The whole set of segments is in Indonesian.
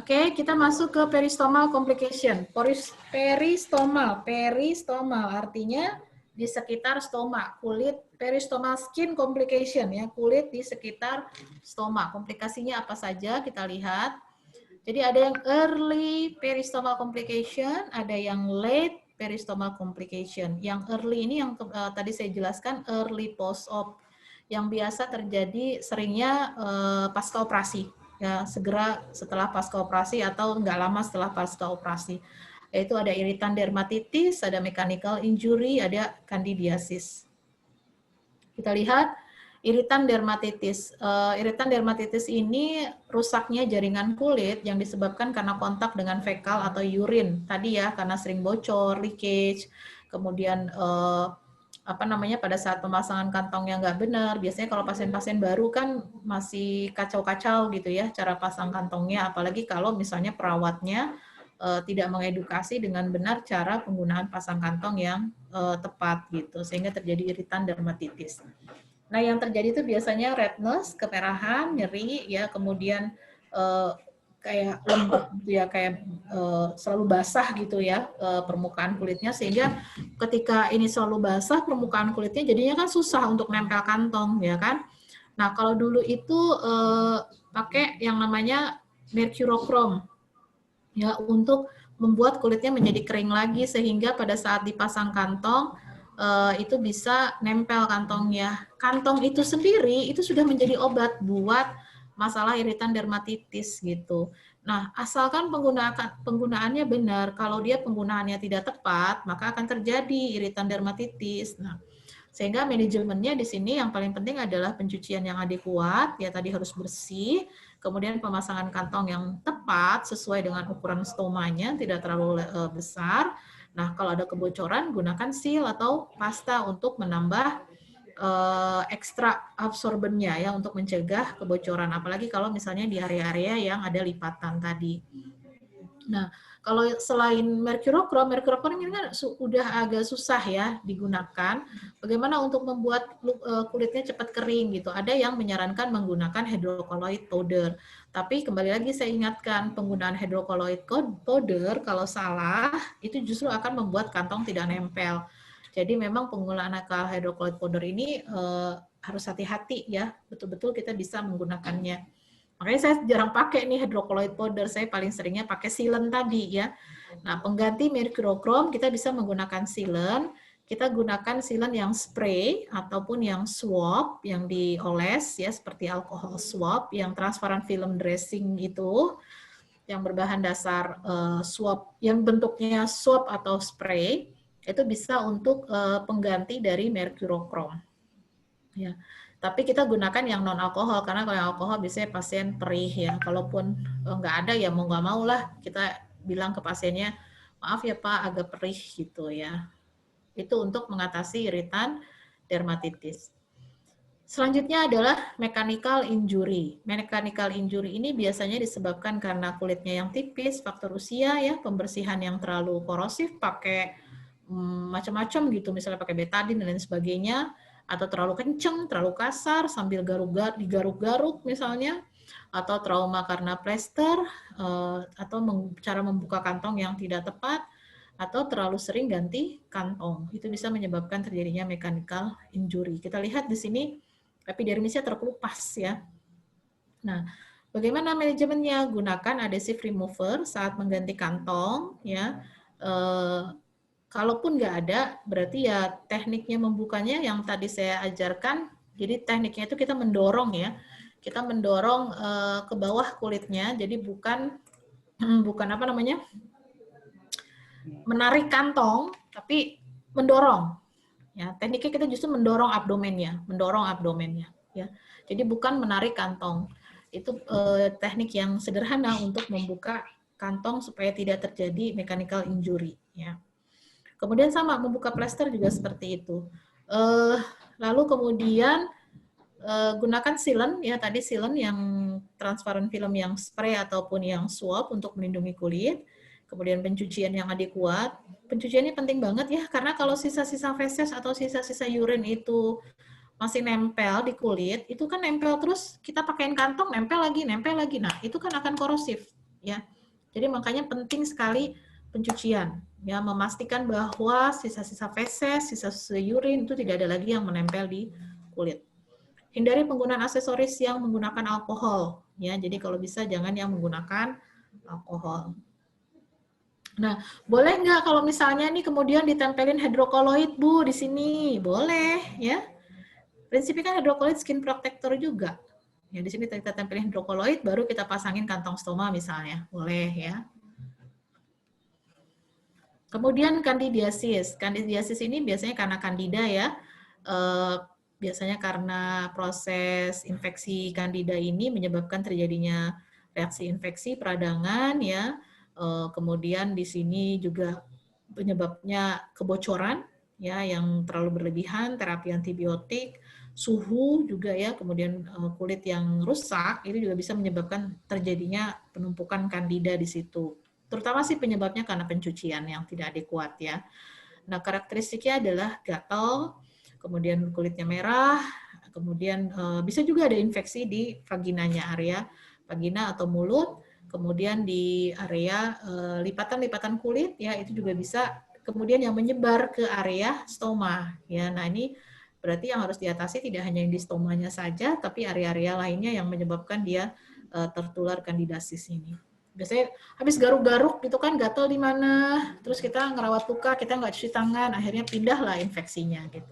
Oke, kita masuk ke peristomal complication. Peristomal artinya di sekitar stoma, kulit, peristomal skin complication ya, kulit di sekitar stoma. Komplikasinya apa saja kita lihat. Jadi ada yang early peristomal complication, ada yang late peristomal complication. Yang early ini yang tadi saya jelaskan early post-op, yang biasa terjadi seringnya pasca operasi. Ya, segera setelah pasca operasi atau nggak lama setelah pasca operasi. Yaitu ada iritan dermatitis, ada mechanical injury, ada candidiasis. Kita lihat iritan dermatitis. Iritan dermatitis ini rusaknya jaringan kulit yang disebabkan karena kontak dengan fekal atau urin. Tadi ya, karena sering bocor, leakage, kemudian pada saat pemasangan kantong yang nggak benar, biasanya kalau pasien-pasien baru kan masih kacau-kacau gitu ya cara pasang kantongnya, apalagi kalau misalnya perawatnya tidak mengedukasi dengan benar cara penggunaan pasang kantong yang tepat gitu, sehingga terjadi iritan dermatitis. Nah, yang terjadi itu biasanya redness, kemerahan, nyeri, ya, kemudian kayak lembab gitu ya, kayak selalu basah gitu ya permukaan kulitnya, sehingga ketika ini selalu basah permukaan kulitnya jadinya kan susah untuk nempel kantong ya kan. Nah, kalau dulu itu pakai yang namanya mercurochrome ya untuk membuat kulitnya menjadi kering lagi sehingga pada saat dipasang kantong itu bisa nempel kantongnya. Kantong itu sendiri itu sudah menjadi obat buat masalah iritan dermatitis gitu. Nah, asalkan penggunaannya benar. Kalau dia penggunaannya tidak tepat, maka akan terjadi iritan dermatitis. Nah, sehingga manajemennya di sini yang paling penting adalah pencucian yang adekuat, ya tadi harus bersih, kemudian pemasangan kantong yang tepat sesuai dengan ukuran stomanya, tidak terlalu besar. Nah, kalau ada kebocoran, gunakan seal atau pasta untuk menambah ekstra absorbennya ya untuk mencegah kebocoran, apalagi kalau misalnya di area-area yang ada lipatan tadi. Nah, kalau selain mercurochrome ini kan udah agak susah ya digunakan. Bagaimana untuk membuat kulitnya cepat kering gitu? Ada yang menyarankan menggunakan hydrocolloid powder. Tapi kembali lagi saya ingatkan, penggunaan hydrocolloid powder kalau salah itu justru akan membuat kantong tidak nempel. Jadi memang penggunaan hydrocolloid powder ini harus hati-hati ya, betul-betul kita bisa menggunakannya. Makanya saya jarang pakai nih hydrocolloid powder, saya paling seringnya pakai sealant tadi ya. Nah, pengganti mercurochrome kita bisa menggunakan sealant. Kita gunakan sealant yang spray ataupun yang swab, yang dioles ya seperti alkohol swab, yang transparent film dressing itu, yang berbahan dasar swab, yang bentuknya swab atau spray, itu bisa untuk pengganti dari mercurochrome. Ya. Tapi kita gunakan yang non alkohol karena kalau yang alkohol biasanya pasien perih ya. Kalaupun nggak ada ya mau nggak mau lah kita bilang ke pasiennya, maaf ya Pak agak perih gitu ya. Itu untuk mengatasi iritan dermatitis. Selanjutnya adalah mechanical injury. Mechanical injury ini biasanya disebabkan karena kulitnya yang tipis, faktor usia ya, pembersihan yang terlalu korosif, pakai macam-macam gitu, misalnya pakai betadine dan lain sebagainya, atau terlalu kenceng, terlalu kasar, sambil digaruk-garuk misalnya, atau trauma karena plester, atau cara membuka kantong yang tidak tepat, atau terlalu sering ganti kantong. Itu bisa menyebabkan terjadinya mechanical injury. Kita lihat di sini epidermisnya terkelupas ya. Nah, bagaimana manajemennya? Gunakan adhesive remover saat mengganti kantong ya. Kalaupun nggak ada, berarti ya tekniknya membukanya yang tadi saya ajarkan. Jadi tekniknya itu kita mendorong ya. Kita mendorong ke bawah kulitnya. Jadi bukan menarik kantong, tapi mendorong. Ya, tekniknya kita justru mendorong abdomennya ya. Jadi bukan menarik kantong. Itu teknik yang sederhana untuk membuka kantong supaya tidak terjadi mechanical injury ya. Kemudian sama membuka plester juga seperti itu. Lalu kemudian gunakan sealant ya, tadi sealant yang transparan film yang spray ataupun yang swab untuk melindungi kulit. Kemudian pencucian yang adekuat. Pencucian ini penting banget ya, karena kalau sisa-sisa feses atau sisa-sisa urine itu masih nempel di kulit, itu kan nempel terus, kita pakaiin kantong, nempel lagi. Nah, itu kan akan korosif ya. Jadi makanya penting sekali pencucian ya, memastikan bahwa sisa-sisa feses, sisa-sisa urine itu tidak ada lagi yang menempel di kulit. Hindari penggunaan aksesoris yang menggunakan alkohol ya. Jadi kalau bisa jangan yang menggunakan alkohol. Nah, boleh nggak kalau misalnya nih kemudian ditempelin hidrokoloid Bu di sini? Boleh ya. Prinsipnya kan hidrokoloid skin protector juga. Ya di sini kita tempelin hidrokoloid baru kita pasangin kantong stoma misalnya. Boleh ya. Kemudian kandidiasis. Kandidiasis ini biasanya karena kandida ya. Biasanya karena proses infeksi kandida ini menyebabkan terjadinya reaksi infeksi peradangan ya. Kemudian di sini juga penyebabnya kebocoran ya yang terlalu berlebihan, terapi antibiotik, suhu juga ya, kemudian kulit yang rusak itu juga bisa menyebabkan terjadinya penumpukan kandida di situ. Terutama sih penyebabnya karena pencucian yang tidak adekuat ya. Nah, karakteristiknya adalah gatal, kemudian kulitnya merah, kemudian bisa juga ada infeksi di vaginanya, area vagina atau mulut, kemudian di area lipatan-lipatan kulit ya itu juga bisa, kemudian yang menyebar ke area stoma ya. Nah, ini berarti yang harus diatasi tidak hanya yang di stomanya saja, tapi area-area lainnya yang menyebabkan dia tertular kandidiasis ini. Biasanya habis garuk-garuk gitu kan, gatal di mana, terus kita ngerawat luka, kita nggak cuci tangan, akhirnya pindahlah infeksinya gitu.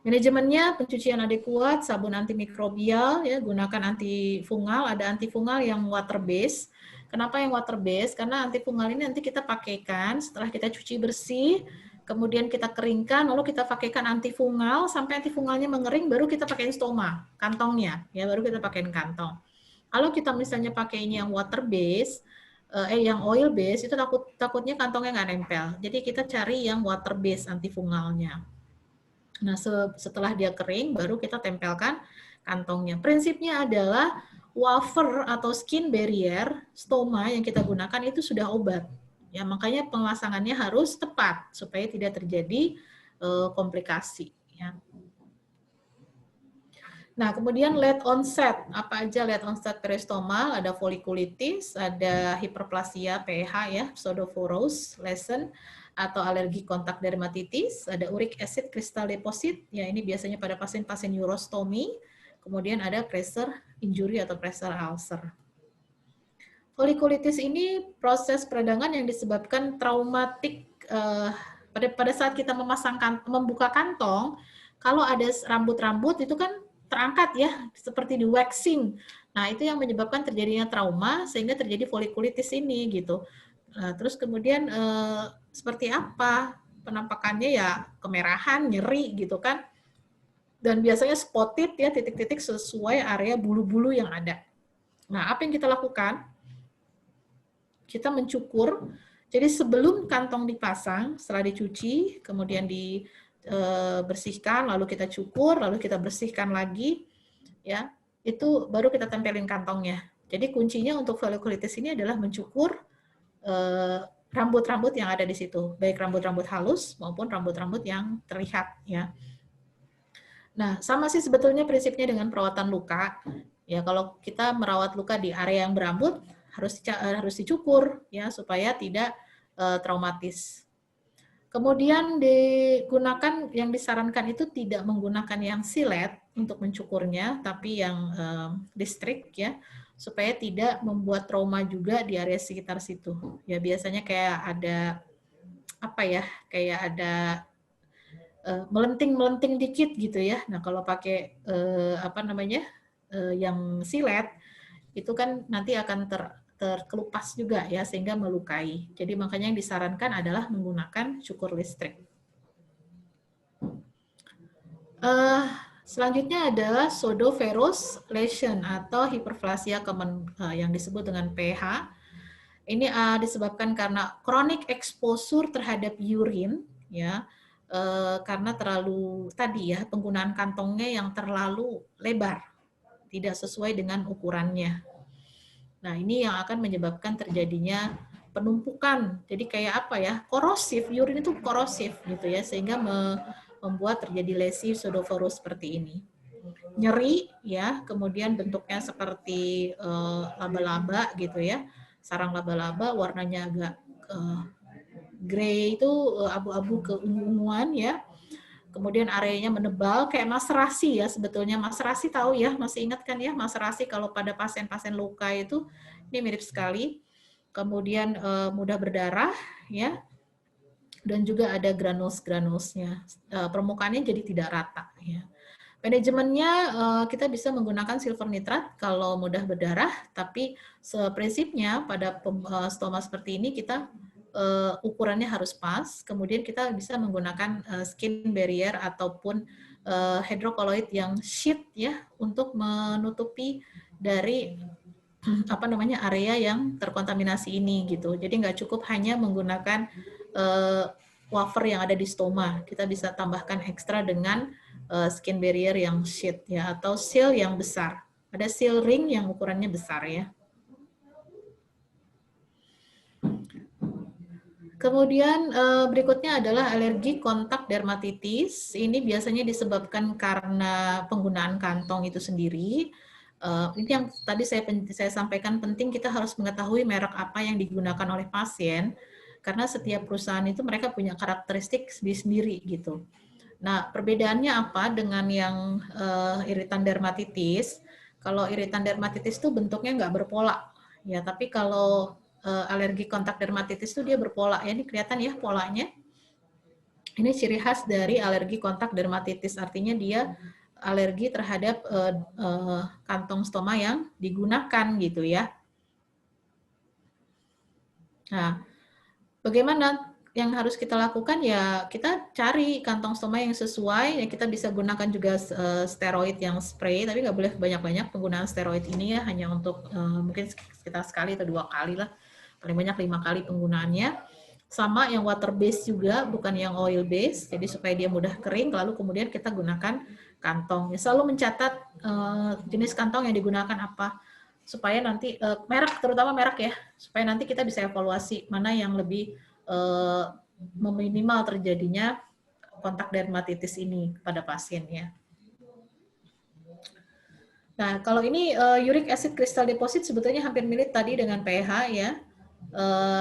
Manajemennya pencucian adekuat, sabun antimikrobial ya, gunakan antifungal, ada antifungal yang water based. Kenapa yang water based? Karena antifungal ini nanti kita pakaikan setelah kita cuci bersih, kemudian kita keringkan, lalu kita pakaikan antifungal sampai antifungalnya mengering, baru kita pakaiin stoma, kantongnya ya, baru kita pakaiin kantong. Kalau kita misalnya pakai ini yang water base, yang oil base, itu takutnya kantongnya nggak nempel. Jadi kita cari yang water base antifungalnya. Nah, setelah dia kering, baru kita tempelkan kantongnya. Prinsipnya adalah wafer atau skin barrier stoma yang kita gunakan itu sudah obat. Ya, makanya pemasangannya harus tepat supaya tidak terjadi komplikasi. Ya. Nah, kemudian late onset. Apa aja late onset peristomal? Ada folikulitis, ada hiperplasia PH ya, pseudophorus, lesion, atau alergi kontak dermatitis, ada uric acid kristal deposit, ya ini biasanya pada pasien-pasien urostomi, kemudian ada pressure injury atau pressure ulcer. Folikulitis ini proses peradangan yang disebabkan traumatik pada saat kita membuka kantong, kalau ada rambut-rambut itu kan terangkat ya, seperti di waxing. Nah, itu yang menyebabkan terjadinya trauma sehingga terjadi folikulitis ini gitu. Nah, terus kemudian seperti apa penampakannya ya, kemerahan, nyeri gitu kan. Dan biasanya spotted ya, titik-titik sesuai area bulu-bulu yang ada. Nah, apa yang kita lakukan? Kita mencukur. Jadi sebelum kantong dipasang, setelah dicuci, kemudian dibersihkan, lalu kita cukur, lalu kita bersihkan lagi, ya itu baru kita tempelin kantongnya. Jadi kuncinya untuk folikulitis ini adalah mencukur rambut-rambut yang ada di situ, baik rambut-rambut halus maupun rambut-rambut yang terlihat. Ya. Nah, sama sih sebetulnya prinsipnya dengan perawatan luka. Ya, kalau kita merawat luka di area yang berambut, harus dicukur ya supaya tidak traumatis. Kemudian digunakan, yang disarankan itu tidak menggunakan yang silet untuk mencukurnya, tapi yang listrik ya, supaya tidak membuat trauma juga di area sekitar situ. Ya biasanya kayak ada apa ya, kayak ada melenting dikit gitu ya. Nah kalau pakai apa namanya yang silet itu kan nanti akan terkelupas juga ya sehingga melukai. Jadi makanya yang disarankan adalah menggunakan cukur listrik. Selanjutnya adalah pseudophorus lesion atau hiperplasia yang disebut dengan PH. Ini disebabkan karena chronic exposure terhadap urine ya. karena terlalu tadi ya penggunaan kantongnya yang terlalu lebar, tidak sesuai dengan ukurannya. Nah, ini yang akan menyebabkan terjadinya penumpukan. Jadi kayak apa ya? Korosif, urin itu korosif gitu ya, sehingga membuat terjadi lesi pseudovirus seperti ini. Nyeri ya, kemudian bentuknya seperti laba-laba gitu ya. Sarang laba-laba warnanya agak grey itu abu-abu keunguan ya. Kemudian areanya menebal kayak maserasi ya sebetulnya. Maserasi tahu ya, masih ingat kan ya maserasi kalau pada pasien-pasien luka itu ini mirip sekali. Kemudian mudah berdarah ya. Dan juga ada granulus-granulsnya. Permukaannya jadi tidak rata ya. Manajemennya kita bisa menggunakan silver nitrat kalau mudah berdarah, tapi prinsipnya pada stoma seperti ini kita ukurannya harus pas, kemudian kita bisa menggunakan skin barrier ataupun hydrocolloid yang sheet ya untuk menutupi dari apa namanya area yang terkontaminasi ini gitu. Jadi nggak cukup hanya menggunakan wafer yang ada di stoma, kita bisa tambahkan ekstra dengan skin barrier yang sheet ya atau seal yang besar. Ada seal ring yang ukurannya besar ya. Kemudian berikutnya adalah alergi kontak dermatitis. Ini biasanya disebabkan karena penggunaan kantong itu sendiri. Ini yang tadi saya sampaikan penting kita harus mengetahui merek apa yang digunakan oleh pasien karena setiap perusahaan itu mereka punya karakteristik sendiri gitu. Nah, perbedaannya apa dengan yang iritan dermatitis? Kalau iritan dermatitis itu bentuknya nggak berpola, ya. Tapi kalau alergi kontak dermatitis itu dia berpola. Ya, ini kelihatan ya polanya. Ini ciri khas dari alergi kontak dermatitis. Artinya dia alergi terhadap kantong stoma yang digunakan gitu ya. Nah, bagaimana yang harus kita lakukan ya kita cari kantong stoma yang sesuai ya kita bisa gunakan juga steroid yang spray tapi nggak boleh banyak-banyak penggunaan steroid ini ya hanya untuk mungkin sekitar sekali atau 2 kali lah paling banyak 5 kali penggunaannya sama yang water based juga bukan yang oil based jadi supaya dia mudah kering lalu kemudian kita gunakan kantong ya selalu mencatat jenis kantong yang digunakan apa supaya nanti merek terutama merek ya supaya nanti kita bisa evaluasi mana yang lebih meminimal terjadinya kontak dermatitis ini pada pasiennya. Nah, kalau ini uric acid crystal deposit sebetulnya hampir mirip tadi dengan pH ya.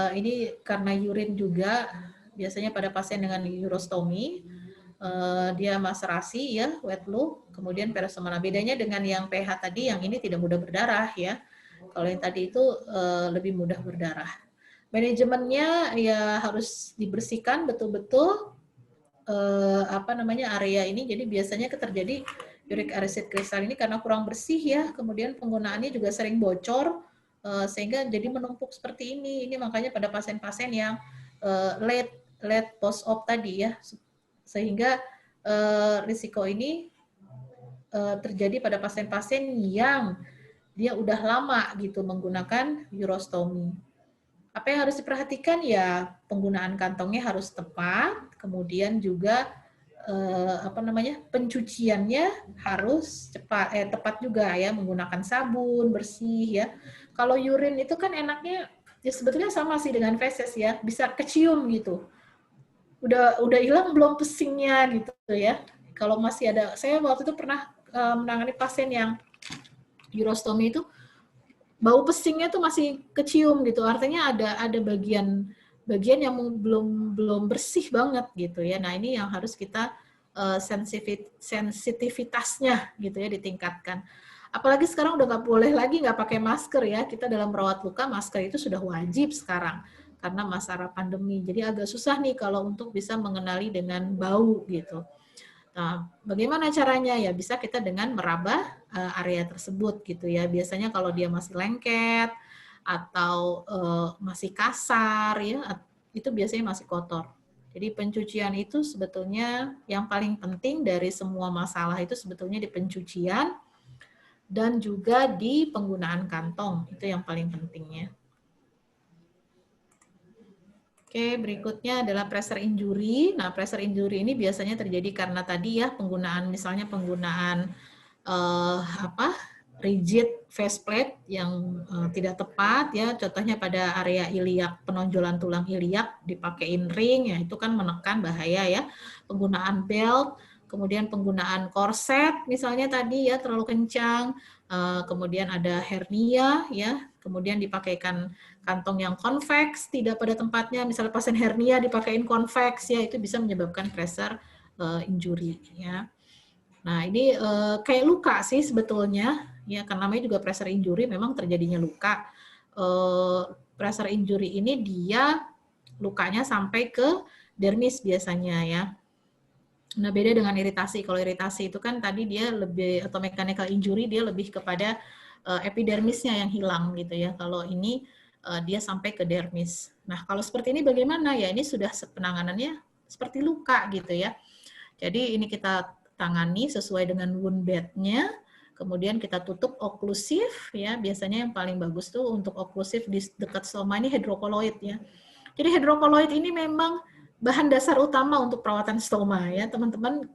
Ini karena urin juga biasanya pada pasien dengan urostomi dia maserasi ya, wet look, kemudian perisomana. Bedanya dengan yang pH tadi yang ini tidak mudah berdarah ya. Kalau yang tadi itu lebih mudah berdarah. Manajemennya ya harus dibersihkan betul-betul apa namanya area ini. Jadi biasanya terjadi uric acid crystal ini karena kurang bersih ya. Kemudian penggunaannya juga sering bocor sehingga jadi menumpuk seperti ini. Ini makanya pada pasien-pasien yang late post op tadi ya. Sehingga risiko ini terjadi pada pasien-pasien yang dia udah lama gitu menggunakan urostomi. Apa yang harus diperhatikan ya penggunaan kantongnya harus tepat, kemudian juga apa namanya pencuciannya harus tepat juga ya menggunakan sabun bersih ya. Kalau urin itu kan enaknya ya sebetulnya sama sih dengan feses ya bisa kecium gitu. Udah hilang belum pesingnya gitu ya. Kalau masih ada saya waktu itu pernah menangani pasien yang urostomi itu bau pesingnya tuh masih kecium gitu artinya ada bagian yang belum bersih banget gitu ya nah ini yang harus kita sensitivitasnya gitu ya ditingkatkan apalagi sekarang udah nggak boleh lagi nggak pakai masker ya kita dalam merawat luka masker itu sudah wajib sekarang karena masa pandemi jadi agak susah nih kalau untuk bisa mengenali dengan bau gitu. Nah, bagaimana caranya? Ya bisa kita dengan meraba area tersebut gitu ya. Biasanya kalau dia masih lengket atau masih kasar ya, itu biasanya masih kotor. Jadi pencucian itu sebetulnya yang paling penting dari semua masalah itu sebetulnya di pencucian dan juga di penggunaan kantong. Itu yang paling pentingnya. Oke, berikutnya adalah pressure injury. Nah, pressure injury ini biasanya terjadi karena tadi ya misalnya penggunaan rigid faceplate yang tidak tepat ya. Contohnya pada area iliak, penonjolan tulang iliak dipakein ring ya, itu kan menekan, bahaya ya. Penggunaan belt, kemudian penggunaan korset misalnya tadi ya terlalu kencang, kemudian ada hernia ya, kemudian dipakaikan kantong yang convex tidak pada tempatnya, misalnya pasien hernia dipakein convex ya, itu bisa menyebabkan pressure injury ya. Nah, ini kayak luka sih sebetulnya ya, karena namanya juga pressure injury, memang terjadinya luka. Pressure injury ini dia lukanya sampai ke dermis biasanya ya. Nah, beda dengan iritasi. Kalau iritasi itu kan tadi dia lebih, atau mechanical injury dia lebih kepada epidermisnya yang hilang gitu ya. Kalau ini dia sampai ke dermis. Nah, kalau seperti ini bagaimana? Ya ini sudah penanganannya seperti luka gitu ya. Jadi ini kita tangani sesuai dengan wound bed-nya. Kemudian kita tutup oklusif ya. Biasanya yang paling bagus tuh untuk oklusif di dekat stoma ini hidrokoloid ya. Jadi hidrokoloid ini memang bahan dasar utama untuk perawatan stoma ya, teman-teman.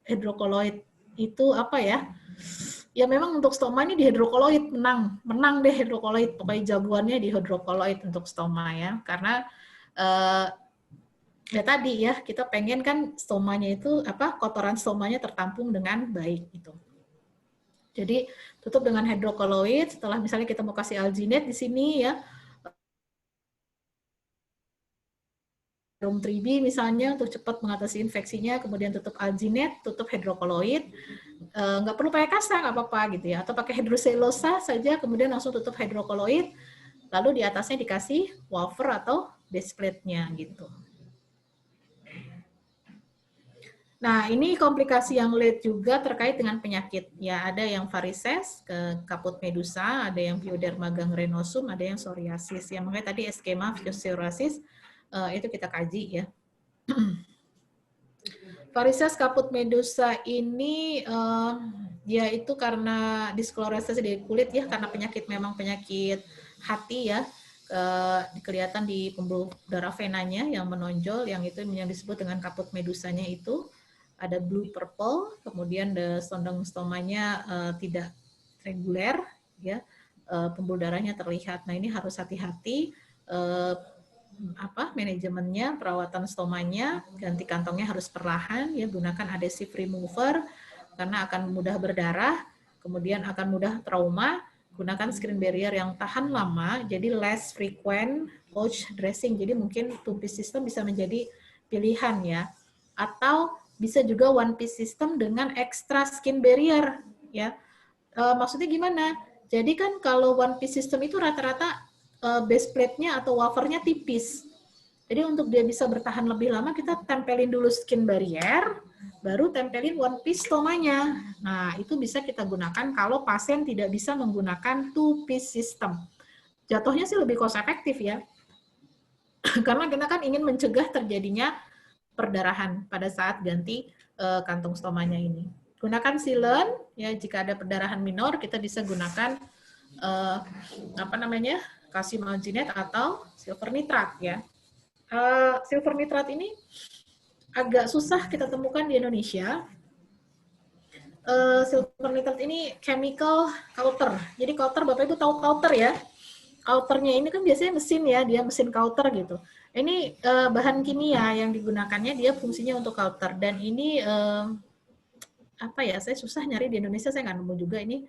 Hidrokoloid itu apa ya? Ya memang untuk stoma ini di hidrokoloid menang deh hidrokoloid. Pokoknya jagoannya di hidrokoloid untuk stoma ya, karena ya tadi ya kita pengen kan stomanya itu kotoran stomanya tertampung dengan baik gitu. Jadi tutup dengan hidrokoloid. Setelah misalnya kita mau kasih alginate di sini ya, Room 3B misalnya untuk cepat mengatasi infeksinya, kemudian tutup alginate, tutup hidrokoloid, nggak perlu pakai kasa, nggak apa-apa gitu ya, atau pakai hidroselulosa saja, kemudian langsung tutup hidrokoloid, lalu di atasnya dikasih wafer atau base plate-nya gitu. Nah, ini komplikasi yang lead juga terkait dengan penyakit. Ya, ada yang varises, kaput medusa, ada yang pyoderma gangrenosum, ada yang psoriasis. Ya, makanya tadi eskema psoriasis itu kita kaji ya. Varises kaput medusa ini ya itu karena diskloresis di kulit ya, karena penyakit memang penyakit hati ya. Kelihatan di pembuluh darah venanya yang menonjol, yang itu yang disebut dengan kaput medusanya itu ada blue purple, kemudian sondang stomanya tidak reguler ya, pembuluh darahnya terlihat. Nah, ini harus hati-hati manajemennya, perawatan stomanya, ganti kantongnya harus perlahan ya, gunakan adhesive remover karena akan mudah berdarah, kemudian akan mudah trauma, gunakan skin barrier yang tahan lama, jadi less frequent pouch dressing, jadi mungkin two piece system bisa menjadi pilihan ya, atau bisa juga one piece system dengan extra skin barrier ya. Maksudnya gimana? Jadi kan kalau one piece system itu rata-rata base plate-nya atau wafernya tipis. Jadi untuk dia bisa bertahan lebih lama, kita tempelin dulu skin barrier, baru tempelin one piece stomanya. Nah, itu bisa kita gunakan kalau pasien tidak bisa menggunakan two piece system. Jatuhnya sih lebih cost efektif ya. Karena kita kan ingin mencegah terjadinya perdarahan pada saat ganti kantung stomanya ini. Gunakan sealant ya, jika ada perdarahan minor kita bisa gunakan kalsium alginate atau silver nitrat ya. Silver nitrat ini agak susah kita temukan di Indonesia. Silver nitrat ini chemical counter. Jadi counter, Bapak Ibu tahu counter ya? Counternya ini kan biasanya mesin ya, dia mesin counter gitu. Ini bahan kimia yang digunakannya, dia fungsinya untuk counter. Dan ini saya susah nyari di Indonesia, saya nggak nemu juga ini.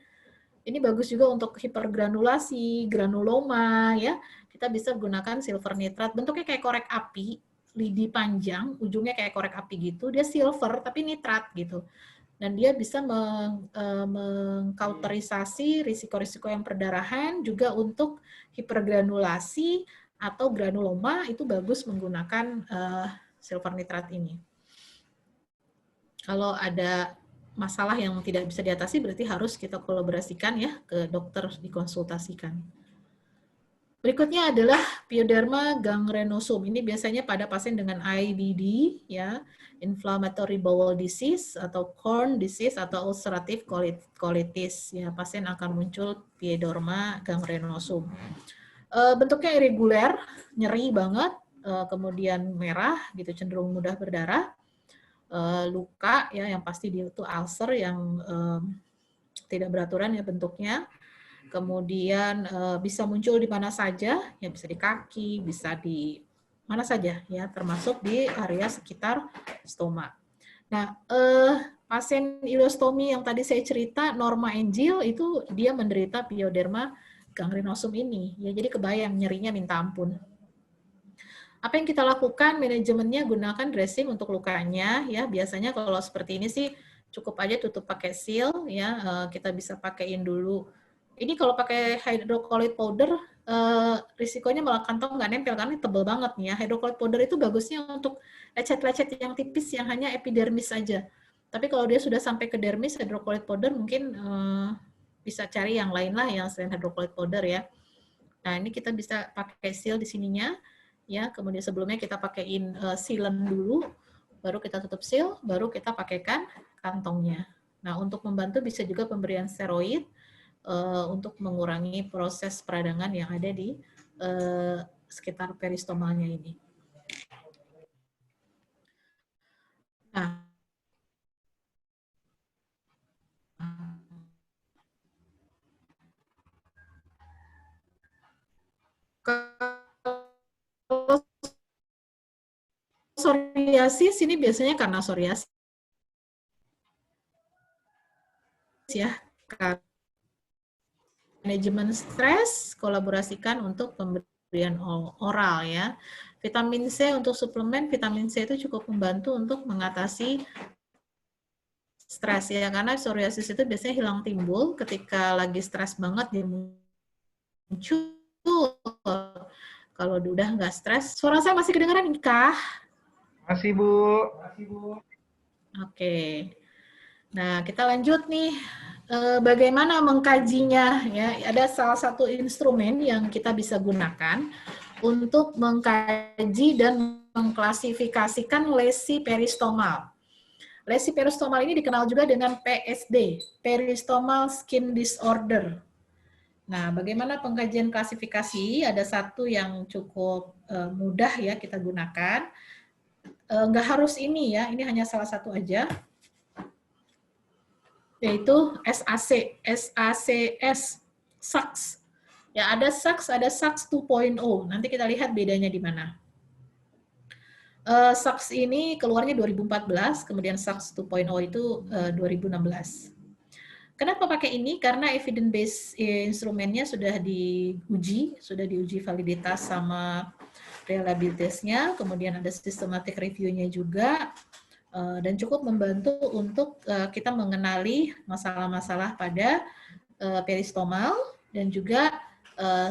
Ini bagus juga untuk hipergranulasi, granuloma ya. Kita bisa gunakan silver nitrat. Bentuknya kayak korek api, lidi panjang, ujungnya kayak korek api gitu. Dia silver tapi nitrat gitu. Dan dia bisa mengkauterisasi risiko-risiko yang perdarahan, juga untuk hipergranulasi atau granuloma itu bagus menggunakan silver nitrat ini. Kalau ada masalah yang tidak bisa diatasi, berarti harus kita kolaborasikan ya, ke dokter dikonsultasikan. Berikutnya adalah pyoderma gangrenosum. Ini biasanya pada pasien dengan IBD ya, inflammatory bowel disease atau Crohn disease atau ulcerative colitis ya, pasien akan muncul pyoderma gangrenosum. Bentuknya irregular, nyeri banget, kemudian merah, gitu cenderung mudah berdarah, luka ya yang pasti dia itu ulcer yang tidak beraturan ya bentuknya. Kemudian bisa muncul di mana saja, ya bisa di kaki, bisa di mana saja ya, termasuk di area sekitar stoma. Nah, pasien ileostomi yang tadi saya cerita, Norma Angel itu dia menderita pioderma gangrenosum ini. Ya, jadi kebayang nyerinya minta ampun. Apa yang kita lakukan? Manajemennya gunakan dressing untuk lukanya. Ya, biasanya kalau seperti ini sih cukup aja tutup pakai seal. Ya, kita bisa pakaiin dulu. Ini kalau pakai hydrocolloid powder, risikonya malah kantong nggak nempel karena tebel banget nih ya. Hydrocolloid powder itu bagusnya untuk lecet-lecet yang tipis yang hanya epidermis saja. Tapi kalau dia sudah sampai ke dermis, hydrocolloid powder mungkin bisa cari yang lain lah yang selain hydrocolloid powder ya. Nah ini kita bisa pakai seal di sininya, ya. Kemudian sebelumnya kita pakaiin sealant dulu, baru kita tutup seal, baru kita pakaikan kantongnya. Nah untuk membantu bisa juga pemberian steroid untuk mengurangi proses peradangan yang ada di sekitar peristomalnya ini. Nah, kalau psoriasis ini biasanya karena psoriasis ya. Manajemen stres, kolaborasikan untuk pemberian oral ya. Vitamin C untuk suplemen, vitamin C itu cukup membantu untuk mengatasi stres ya, karena psoriasis itu biasanya hilang timbul ketika lagi stres banget dia muncul. Kalau udah nggak stres, suara saya masih kedengaran kah? Masih, Bu. Oke. Nah, kita lanjut nih. Bagaimana mengkajinya ya? Ada salah satu instrumen yang kita bisa gunakan untuk mengkaji dan mengklasifikasikan lesi peristomal. Lesi peristomal ini dikenal juga dengan PSD, peristomal skin disorder. Nah, bagaimana pengkajian klasifikasi? Ada satu yang cukup mudah ya kita gunakan. Nggak harus ini ya, ini hanya salah satu aja, yaitu SACS, SACS. Ya, ada SACS 2.0. Nanti kita lihat bedanya di mana. SACS ini keluarnya 2014, kemudian SACS 2.0 itu 2016. Kenapa pakai ini? Karena evidence based instrumennya sudah diuji validitas sama reliabilitasnya, kemudian ada systematic review-nya juga, dan cukup membantu untuk kita mengenali masalah-masalah pada peristomal, dan juga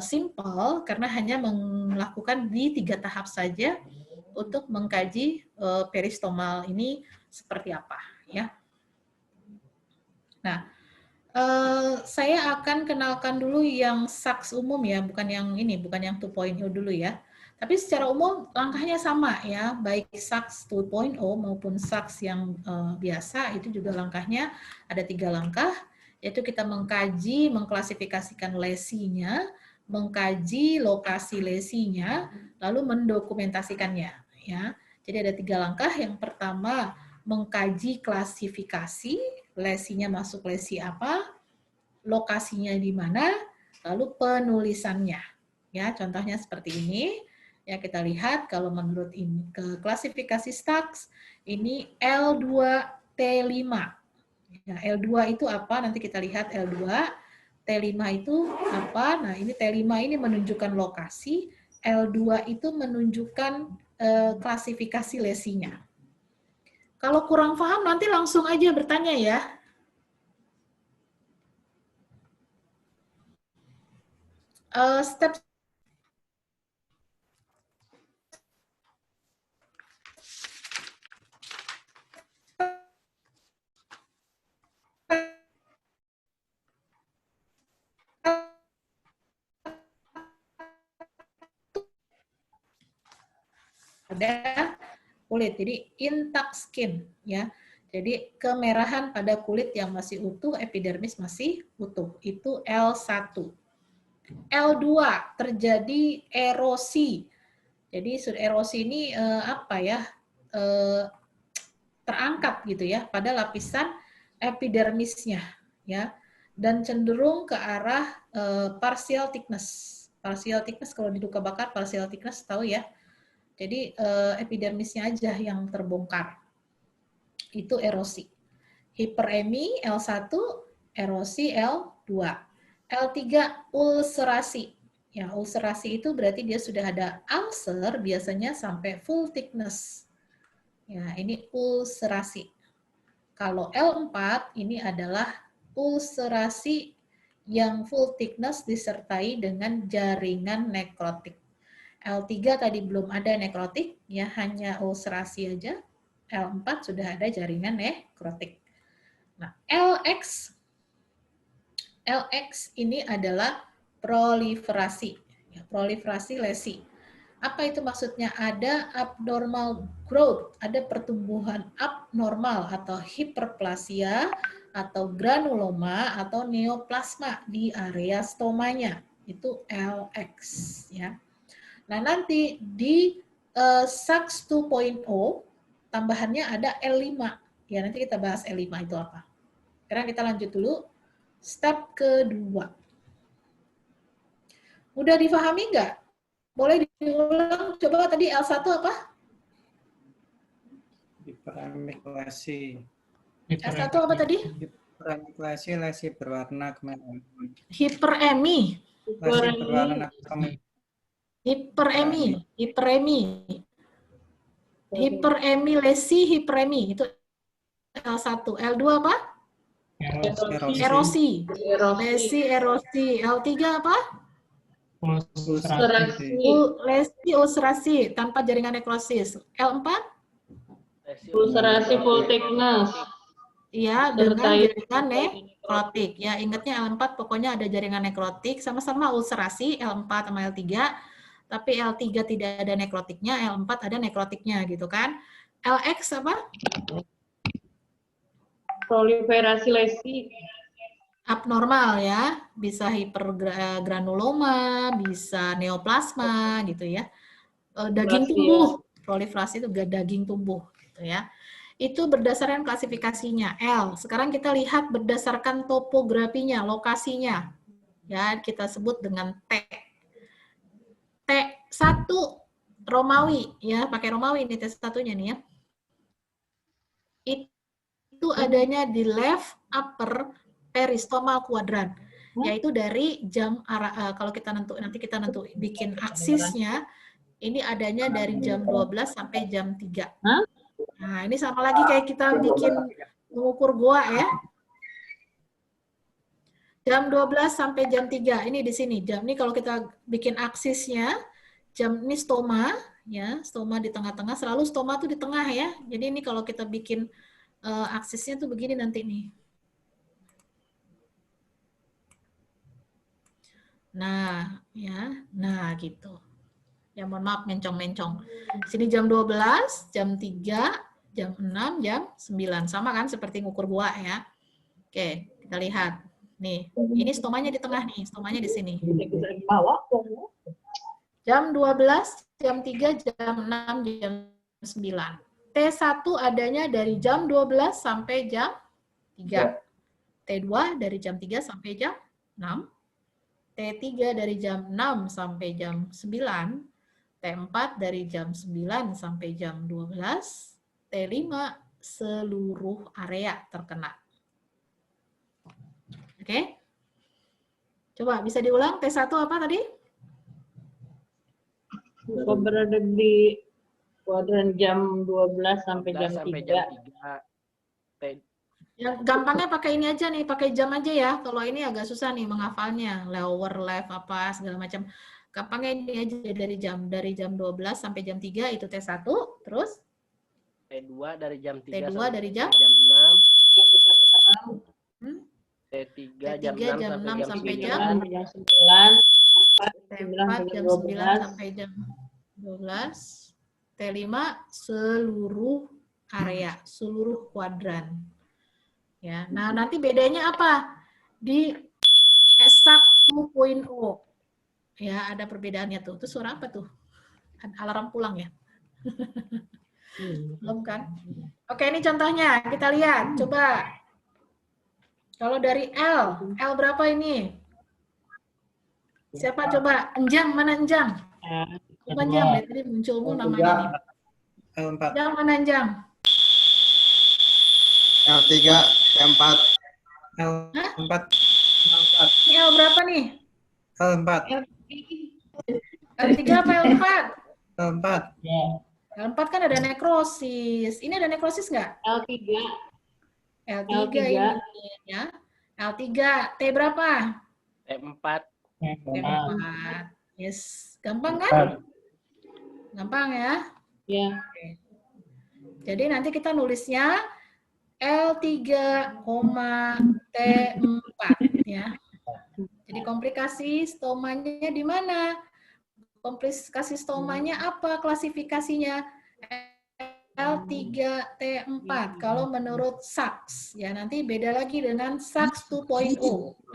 simple karena hanya melakukan di 3 tahap saja untuk mengkaji peristomal ini seperti apa ya. Nah, saya akan kenalkan dulu yang SACS umum ya, bukan yang ini, bukan yang 2.0 dulu ya. Tapi secara umum langkahnya sama ya, baik SACS 2.0 maupun SACS yang biasa itu juga langkahnya ada 3 langkah, yaitu kita mengkaji, mengklasifikasikan lesinya, mengkaji lokasi lesinya, lalu mendokumentasikannya ya. Jadi ada 3 langkah. Yang pertama mengkaji klasifikasi, lesinya masuk lesi apa, lokasinya di mana, lalu penulisannya. Ya, contohnya seperti ini. Ya, kita lihat kalau menurut ini ke klasifikasi SACS ini L2T5. Ya, L2 itu apa? Nanti kita lihat L2. T5 itu apa? Nah, ini T5 ini menunjukkan lokasi, L2 itu menunjukkan klasifikasi lesinya. Kalau kurang paham nanti langsung aja bertanya ya. Step pada kulit, jadi intact skin ya. Jadi kemerahan pada kulit yang masih utuh, epidermis masih utuh, itu L1. L2 terjadi erosi. Jadi erosi ini apa ya, terangkat gitu ya pada lapisan epidermisnya ya, dan cenderung ke arah partial thickness. Partial thickness kalau di luka bakar, partial thickness tahu ya. Jadi epidermisnya aja yang terbongkar. Itu erosi. Hiperemi L1, erosi L2. L3 ulcerasi. Ya, ulcerasi itu berarti dia sudah ada ulcer biasanya sampai full thickness. Ya, ini ulcerasi. Kalau L4 ini adalah ulcerasi yang full thickness disertai dengan jaringan nekrotik. L3 tadi belum ada nekrotik, ya hanya ulcerasi aja. L4 sudah ada jaringan nekrotik. Nah, LX ini adalah proliferasi, ya, proliferasi lesi. Apa itu maksudnya? Ada abnormal growth, ada pertumbuhan abnormal atau hiperplasia atau granuloma atau neoplasma di area stomanya. Itu LX ya. Nah, nanti di SAKS 2.0 tambahannya ada L5. Ya, nanti kita bahas L5 itu apa. Sekarang kita lanjut dulu. Step kedua. Udah difahami nggak? Boleh diulang, coba tadi L1 apa? Hiperamiklasi. L1 apa tadi? Hiperamiklasi, lesi berwarna kemerahan. Hiperemi. Lesi berwarna kemerahan. Hiperemi, lesi, hiperemi. Itu L1. L2 apa? Erosi. Lesi, erosi. L3 apa? Lesi, ulcerasi tanpa jaringan nekrosis. L4? Ulcerasi full thickness. Iya, dengan jaringan nekrotik. Ya, ingatnya L4 pokoknya ada jaringan nekrotik, sama-sama ulcerasi L4 sama L3, tapi L3 tidak ada nekrotiknya, L4 ada nekrotiknya gitu kan. LX apa? Proliferasi lesi. Abnormal ya, bisa hipergranuloma, bisa neoplasma gitu ya. Daging tumbuh, proliferasi itu daging tumbuh gitu ya. Itu berdasarkan klasifikasinya L. Sekarang kita lihat berdasarkan topografinya, lokasinya. Ya, kita sebut dengan T. T1 Romawi ya, pakai Romawi ini T1-nya nih ya. Itu adanya di left upper peristomal quadrant, yaitu dari jam kalau kita nanti kita bikin aksisnya, ini adanya dari jam 12 sampai jam 3. Nah, ini sama lagi kayak kita bikin mengukur goa ya. Jam 12 sampai jam 3. Ini di sini. Jam ini kalau kita bikin aksisnya, jam ini stoma ya, stoma di tengah-tengah, selalu stoma tuh di tengah ya. Jadi ini kalau kita bikin aksisnya tuh begini nanti nih. Nah, ya. Nah, gitu. Ya mohon maaf mencong-mencong. Sini jam 12, jam 3, jam 6, jam 9. Sama kan seperti ngukur gua ya. Oke, kita lihat. Nih, ini stomanya di tengah nih, stomanya di sini. Jam 12, jam 3, jam 6, jam 9. T1 adanya dari jam 12 sampai jam 3. T2 dari jam 3 sampai jam 6. T3 dari jam 6 sampai jam 9. T4 dari jam 9 sampai jam 12. T5 seluruh area terkena. Oke? Coba bisa diulang, T1 apa tadi? Berada di kuadran jam 12 sampai jam 3. Ya, gampangnya pakai ini aja nih, pakai jam aja ya. Kalau ini agak susah nih menghafalnya, lower, left, apa, segala macam. Gampangnya ini aja dari jam 12 sampai jam 3 itu T1, terus? T2 dari jam 3 T2 sampai dari jam 6. T3 jam 6 sampai jam 9. T4 jam 9 sampai jam 12. T5 seluruh area, seluruh kuadran. Ya, nah nanti bedanya apa? Di SAK 2.0. Ya, ada perbedaannya tuh. Itu suara apa tuh? alarm pulang ya. Belum kan? Oke, ini contohnya. Kita lihat. Coba. Kalau dari L berapa ini? Siapa coba? Enjang, mana Enjang? Coba Enjang, dari tadi munculmu namanya nih. L4. Enjang, mana Enjang? L3, T4. L4. Ini L berapa nih? L4. L3 apa L4? L4. L4 kan ada nekrosis. Ini ada nekrosis nggak? L3. L3 ini ya. L3, T berapa? T4. T4. Yes, gampang kan? Gampang ya. Ya. Jadi nanti kita nulisnya L3, T4 ya. Jadi komplikasi stomanya di mana? Komplikasi stomanya apa klasifikasinya? L3, T4 kalau menurut SAKS ya, nanti beda lagi dengan SAKS 2.0.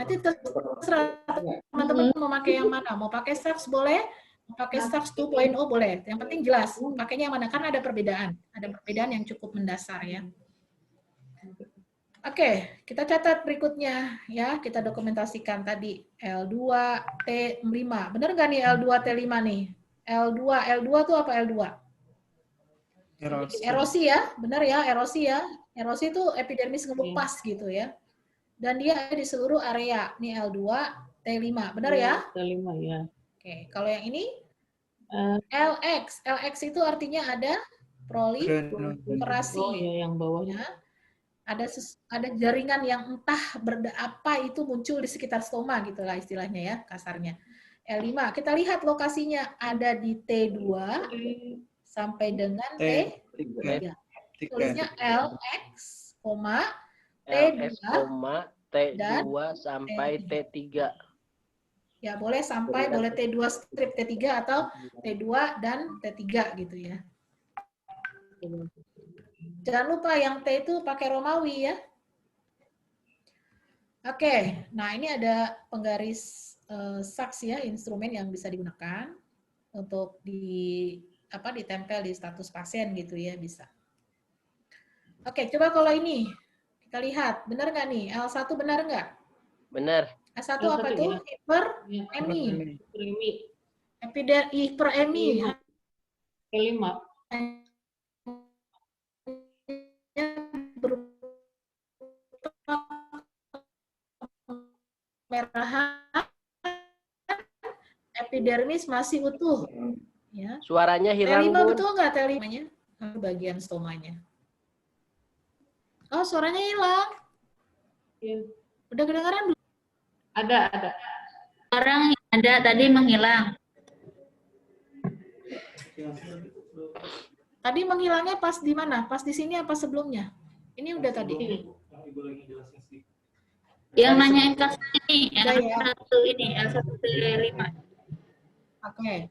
Nanti terserah teman-teman mau pakai yang mana, mau pakai SAKS boleh, mau pakai SAKS 2.0 boleh. Yang penting jelas pakainya yang mana, karena ada perbedaan yang cukup mendasar ya. Oke, kita catat berikutnya ya, kita dokumentasikan tadi L2 T5. Benar nggak nih L2 T5 nih? L2 tuh apa L2? Erosi ya, benar ya, erosi ya. Erosi itu epidermis ngelupas gitu ya. Dan dia ada di seluruh area. Ini L2, T5, benar ya? T5 ya. Oke, kalau yang ini LX. LX itu artinya ada proliferasi. Oh ya, yang bawahnya. Ya. Ada jaringan yang entah apa itu muncul di sekitar stoma gitulah istilahnya ya, kasarnya. L5, kita lihat lokasinya ada di T2 sampai dengan T3. Tulisnya LX, LS, T2 T2 sampai T3. Ya, boleh sampai, boleh T2 strip T3 atau T2 dan T3 gitu ya. Jangan lupa yang T itu pakai Romawi ya. Oke, nah ini ada penggaris SAKS ya, instrumen yang bisa digunakan untuk ditempel di status pasien gitu ya, bisa. Oke, coba kalau ini kita lihat, benar nggak nih? L1 benar nggak? Benar. L1 apa tuh? Hiperemi. Hiperemi. T5. Merahan, epidermis masih utuh. Ya. Suaranya hilang, T5 Bun. betul nggak T5-nya? Bagian stomanya. Oh, suaranya hilang. Ya. Udah kedengaran belum? Ada. Orang ada tadi menghilang. Tadi menghilangnya pas di mana? Pas di sini apa sebelumnya? Ini udah tadi. Yang nanyain kelas ini, Udah L1 ini, L1 T5. Oke.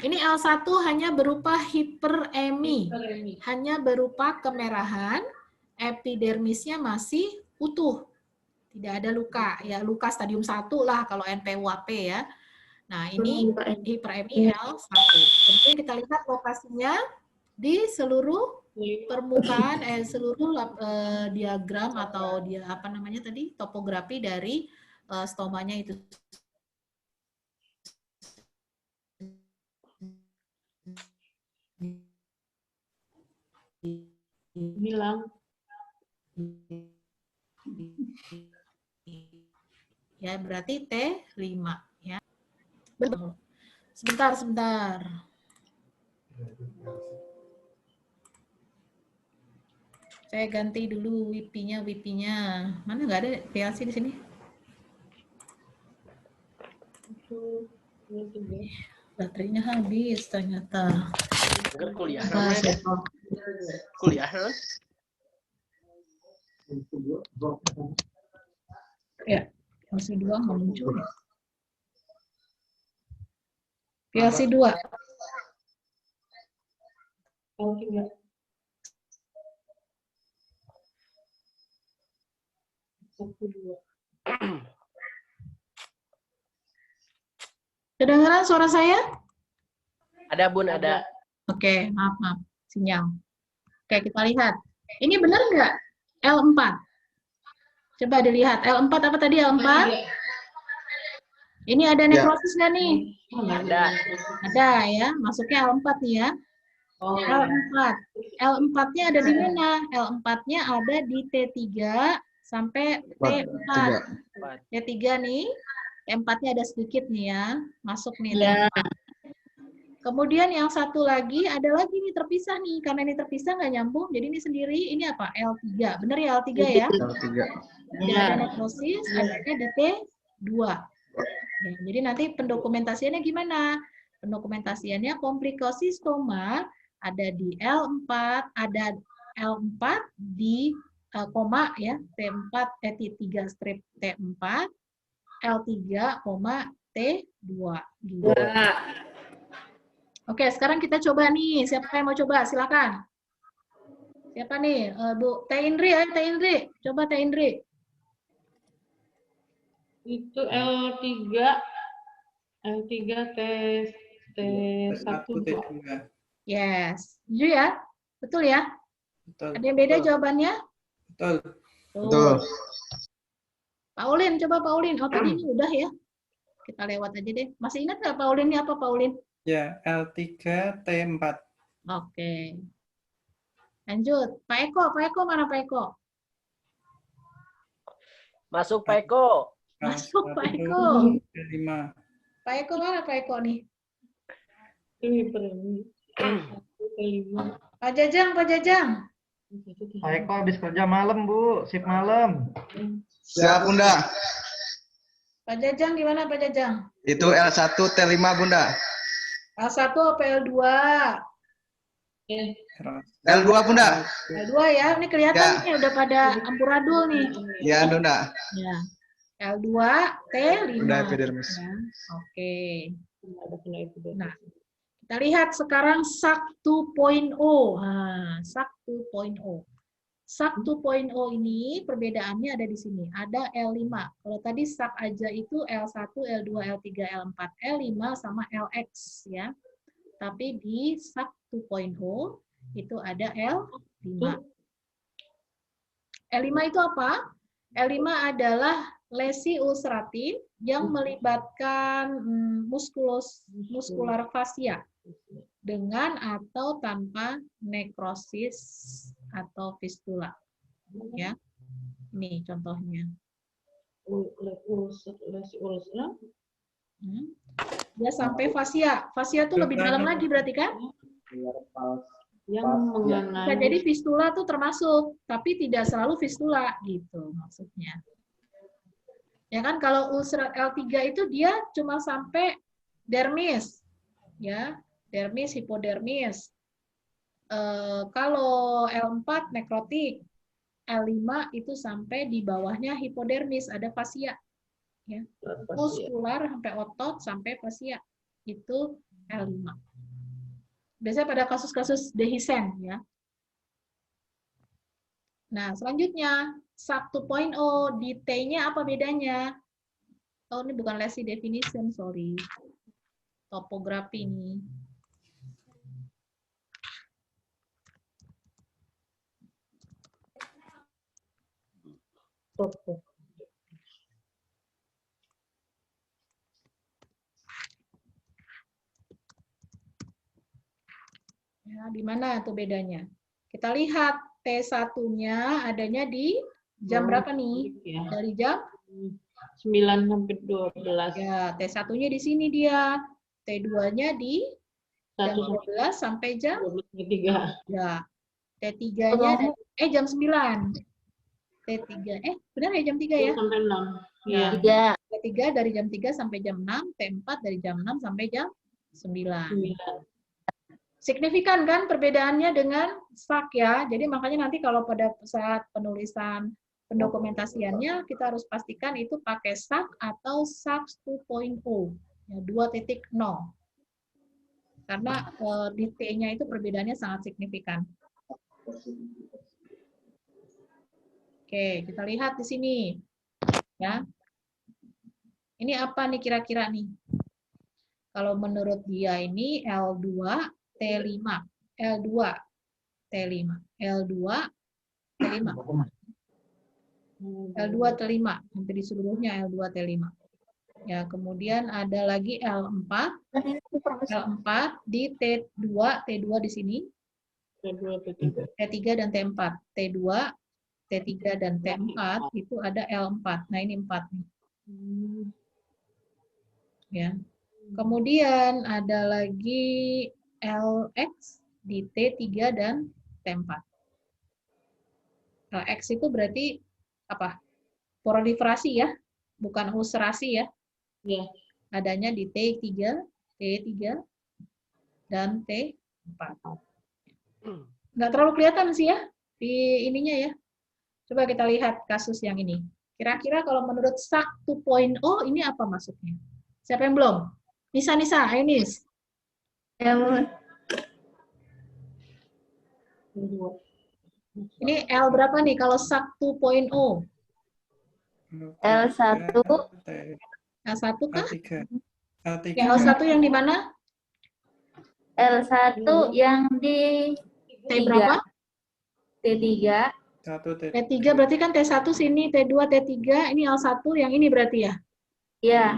Ini L1 hanya berupa hiperemi. Hanya berupa kemerahan, epidermisnya masih utuh. Tidak ada luka. Ya, luka stadium 1 lah kalau NPWAP ya. Nah, ini hiperemi L1. Kemudian kita lihat lokasinya di seluruh permukaan, seluruh diagram atau topografi dari stomanya itu. Hilang. Ya, berarti T5 ya. Betul. Sebentar. Saya ganti dulu WIP-nya. Mana nggak ada PLC di sini? Baterainya habis ternyata. Dengar kuliah. Nah, Kuliah. ya, PLC 2 nggak muncul. PLC 2. Kedengaran suara saya? Ada Bun, ada. Oke, maaf. Sinyal. Oke, kita lihat. Ini benar nggak? L4. Coba dilihat. L4 apa tadi L4? Ini ada nekrosis nggak nih? Ada. Ada ya. Masuknya L4 nih ya. L4. L4-nya ada di mana? L4-nya ada di T3 sampai T4. T3 nih. T4-nya ada sedikit nih ya. Masuk nih T4. Kemudian yang satu lagi, ada lagi nih terpisah nih. Karena ini terpisah nggak nyambung, jadi ini sendiri, ini apa? L3. Bener ya L3 ya? L3. Tidak ada nekrosis, adanya di T2. Ya, jadi nanti pendokumentasiannya gimana? Pendokumentasiannya komplikasi stoma ada di L4, ada L4 di koma ya, T4, T3 strip T4, L3, T2. Gitu. Oke, sekarang kita coba nih. Siapa yang mau coba? Silakan. Siapa nih? Bu Teh Indri, ayo Teh Indri. Coba Teh Indri. Itu L3 T1 T2. Yes. Setuju ya? Betul ya? Betul. Ada yang beda jawabannya? Betul. Betul. Paulin, coba Paulin. Oh, tadi ini udah ya. Kita lewat aja deh. Masih ingat nggak Paulin ini apa Paulin? Ya, L3 T4. Oke. Lanjut. Pak Eko mana Pak Eko? Masuk Pak Eko. Masuk Pak Eko. T5. Pak Eko mana Pak Eko nih? ini Pak Jajang. Pak Eko habis kerja malam, Bu. Sip malam. Siap, Bunda. Pak Jajang gimana Pak Jajang? Itu L1 T5, Bunda. L1 apa L2? L2, Bunda. L2 ya, ini kelihatan Ya. nih udah pada amburadul nih. Ya, Bunda. Ya. L2 T5. Bunda epidermis. Ya. Oke. Nah, kita lihat sekarang SAK 2.0. Nah, SAK 2.0. SAK 2.0 ini perbedaannya ada di sini. Ada L5. Kalau tadi SAK aja itu L1, L2, L3, L4, L5 sama LX ya. Tapi di SAK 2.0 itu ada L5. L5 itu apa? L5 adalah lesi ulceratif yang melibatkan muskular fascia dengan atau tanpa nekrosis atau fistula. Ya. Ini contohnya. Dia sampai fascia. Fascia itu lebih dalam lagi berarti kan? Yang mengenai Bisa jadi fistula tuh termasuk, tapi tidak selalu fistula gitu maksudnya. Ya kan kalau ulcer L3 itu dia cuma sampai dermis. Ya, dermis, hipodermis. Kalau L4 nekrotik, L5 itu sampai di bawahnya hipodermis, ada fascia. Ya. Muskular sampai otot sampai fascia. Itu L5. Biasanya pada kasus-kasus dehiscent ya. Nah, selanjutnya SAK 2.0 di T-nya apa bedanya? Oh, ini bukan lesi definition, sorry. Topografi ini. Ya, di mana tuh bedanya? Kita lihat T1-nya adanya di jam berapa nih? Dari jam 9 sampai 12. ya, T1-nya di sini dia. T2-nya di jam 1 12 sampai jam 3. ya. T3-nya jam 9. T3 benar ya jam 3 ya? Sampai 6. Iya. Tiga. T3 dari jam 3 sampai jam 6, T4 dari jam 6 sampai jam 9. Signifikan kan perbedaannya dengan SAK ya. Jadi makanya nanti kalau pada saat penulisan pendokumentasiannya kita harus pastikan itu pakai SAK atau SAK 2.0 ya, 2.0. Karena di T-nya itu perbedaannya sangat signifikan. Oke, kita lihat di sini. Ya. Ini apa nih kira-kira nih? Kalau menurut dia ini L2 T5. L2 T5. L2 T5. L2 T5. Hampir di seluruhnya L2 T5. Ya, kemudian ada lagi L4. L4 di T2, T2 di sini. T2, T3. T3 dan T4. T2, T3 dan T4 itu ada L4. Nah, ini 4 nih. Ya. Kemudian ada lagi LX di T3 dan T4. LX itu berarti apa? Proliferasi ya, bukan ulcerasi ya. Iya. Adanya di T3 dan T4. Nggak terlalu kelihatan sih ya di ininya ya. Coba kita lihat kasus yang ini. Kira-kira kalau menurut SAK 2.0 ini apa maksudnya? Siapa yang belum? Nisa, ayo Nis. Ini L berapa nih kalau SAK 2.0? L1. L1 kah? L3. L3. Ya, L1 yang di mana? L1 yang di T berapa? T3. 1 T3 berarti kan T1 sini, T2, T3, ini L1 yang ini berarti ya? Ya,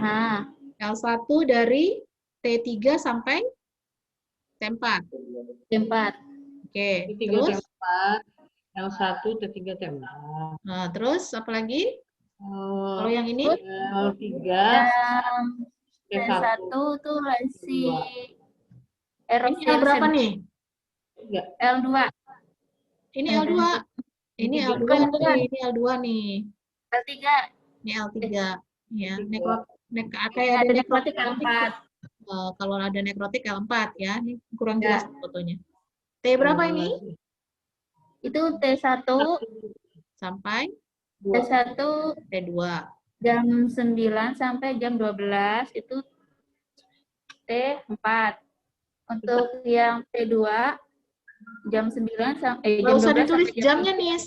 L1 dari T3 sampai T4. T4. Oke, T3, terus? T4. L1, T3, T4. Nah, terus apa lagi? Kalau yang ini? L3, T1 tuh si Ini L berapa nih? L2. Ini L2. Ini L2 nih, ini L2 nih. L3. Ini L3. Ya, Ada nekrotik L4. Kalau ada nekrotik L4 ya. Ini kurang jelas fotonya. T berapa ini? Itu T1 Sampai T1 T2. jam 9 sampai jam 12 itu T4. Untuk yang T2 jam 9 sampai Nggak jam usah 12 ditulis sampai jam jamnya, Nis.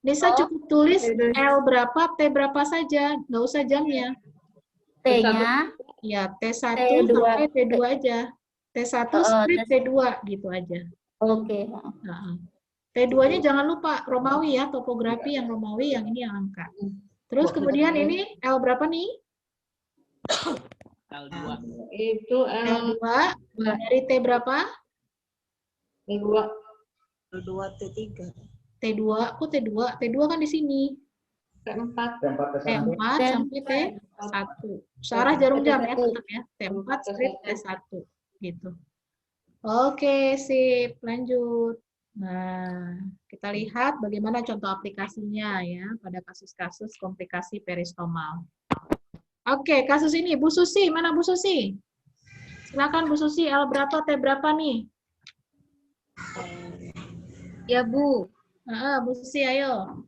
Nisa cukup tulis L berapa, T berapa saja. Nggak usah jamnya. T-nya Ya, T1 T2. sampai T2 aja. T1 strip T2 gitu aja. Oke. Nah, T2-nya jangan lupa Romawi ya, topografi yang Romawi, yang ini yang angka. Terus kemudian ini L berapa nih? Itu L2 dari T berapa? L2. T2, kok T2? T2 kan di sini. T4. T4 sampai T1. Searah jarum jam ya tetap ya. T4 strip T1 gitu. Oke, sip. Lanjut. Nah, kita lihat bagaimana contoh aplikasinya ya pada kasus-kasus komplikasi peristomal. Oke, kasus ini Bu Susi, mana Bu Susi? Silakan Bu Susi, L berapa, T berapa nih? Ya Bu, Bu Susi, ayo.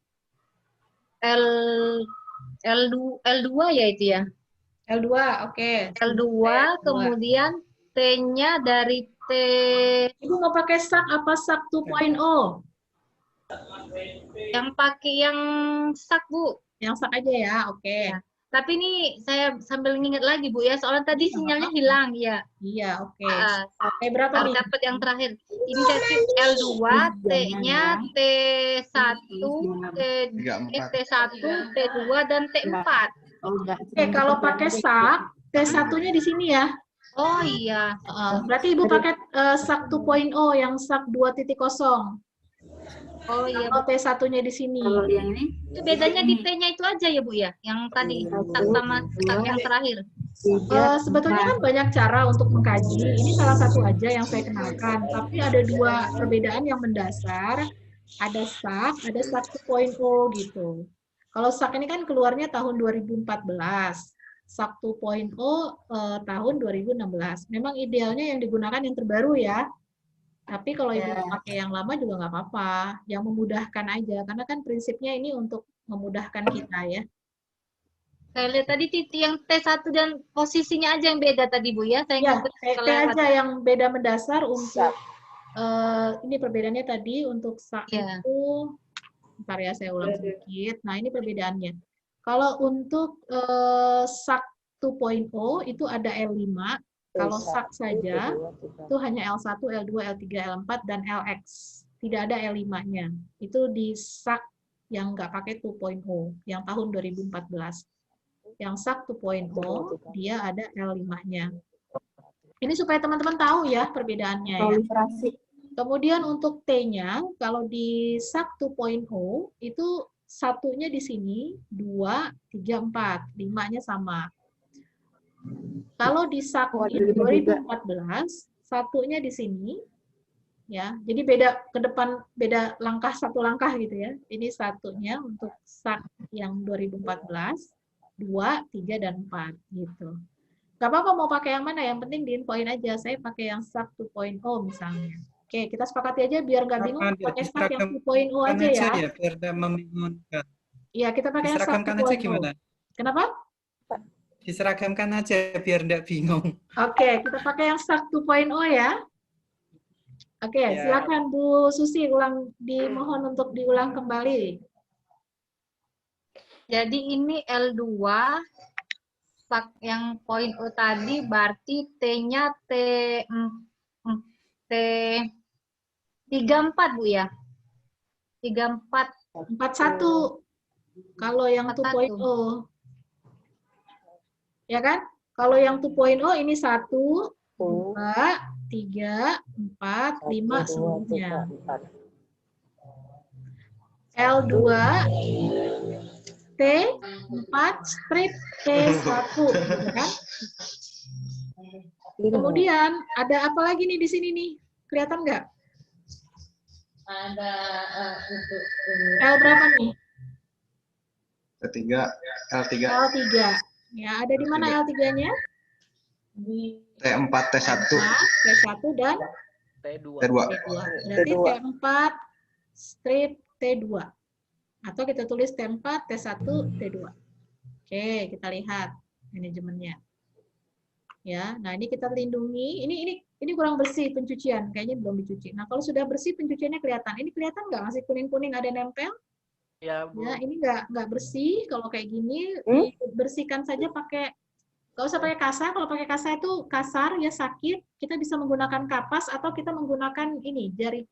L2 ya itu ya. L2, oke. L2, kemudian T-nya dari T. Ibu mau pakai SAK apa SAK 2.0? Yang pakai yang SAK Bu. Yang SAK aja ya, oke. Ya. Tapi ini saya sambil nginget lagi Bu ya, soalnya tadi sinyalnya hilang ya. Iya, oke. T Baru berapa nih? dapat yang terakhir. Ini saya L2, T-nya T1, T1, T2, dan T4. Oke, kalau pakai SAK, T1-nya di sini ya. Oh iya. Berarti Ibu pakai SAK 2.0 yang SAK 2.0. Oh iya. Kalau T1-nya di sini. Yang ini Itu bedanya di T-nya itu aja ya Bu ya, yang tadi SAK sama SAK yang terakhir. Sebetulnya kan banyak cara untuk mengkaji. Ini salah satu aja yang saya kenalkan. Tapi ada dua perbedaan yang mendasar. Ada SAK, ada SAK 2.0 gitu. Kalau SAK ini kan keluarnya tahun 2014. SAK 2.0 tahun 2016. Memang idealnya yang digunakan yang terbaru ya. Tapi kalau Ibu pakai yang lama juga nggak apa-apa. Yang memudahkan aja. Karena kan prinsipnya ini untuk memudahkan kita ya. Saya lihat tadi titik yang T1 dan posisinya aja yang beda tadi Bu ya. Saya Ya, nggak T aja yang beda mendasar untuk ini perbedaannya tadi untuk SAK itu, bentar ya saya ulang sedikit. Nah ini perbedaannya. Kalau untuk SAK 2.0 itu ada L5, Kalau sak saja, itu hanya L1, L2, L3, L4, dan LX. Tidak ada L5-nya. Itu di sak yang nggak pakai 2.0, yang tahun 2014. Yang sak 2.0, dia ada L5-nya. Ini supaya teman-teman tahu ya perbedaannya ya. Kemudian untuk T-nya, kalau di sak 2.0, itu satunya di sini, 2, 3, 4. 5-nya sama. Kalau di sak 2014, satunya di sini, ya. Jadi beda ke depan, beda langkah, satu langkah gitu ya. Ini satunya untuk sak yang 2014, 2, 3, dan 4 gitu. Gak apa-apa mau pakai yang mana, yang penting diinfoin aja. Saya pakai yang sak 2.0 misalnya. Oke, kita sepakati aja biar nggak bingung, pakai sak yang 2.0 aja ya. Biar tidak membingungkan. Iya, kita pakai yang sak Diseragamkan aja 2.0. gimana? Kenapa? Diseragamkan aja biar tidak bingung. Oke, kita pakai yang sak 2.0 ya. Oke, Ya. silakan Bu Susi dimohon untuk diulang kembali. Jadi ini L2 sak yang poin O tadi berarti T-nya T34 Bu ya. 34 41. Kalau yang 2.0. Ya kan? Kalau yang 2.0 ini 1, 2, 3, 4, 5 seluruhnya. L2, T4, strip T1. Gitu kan? Kemudian ada apa lagi nih di sini nih? Kelihatan nggak? Ada untuk L berapa nih? Ketiga, L3, L3. Ya, ada di mana L3-nya? T4, T1, T1 dan T2. T2. T2. Berarti T4 strip T2. Atau kita tulis T4, T1, T2. Oke, kita lihat manajemennya. Ya, nah ini kita lindungi. Ini kurang bersih pencucian, kayaknya belum dicuci. Nah, kalau sudah bersih pencuciannya kelihatan. Ini kelihatan nggak? Masih kuning-kuning ada nempel? Ya, Bu. Ya, ini nggak bersih. Kalau kayak gini, dibersihkan saja pakai, nggak usah pakai kasar. Kalau pakai kasar itu kasar ya sakit. Kita bisa menggunakan kapas atau kita menggunakan ini jari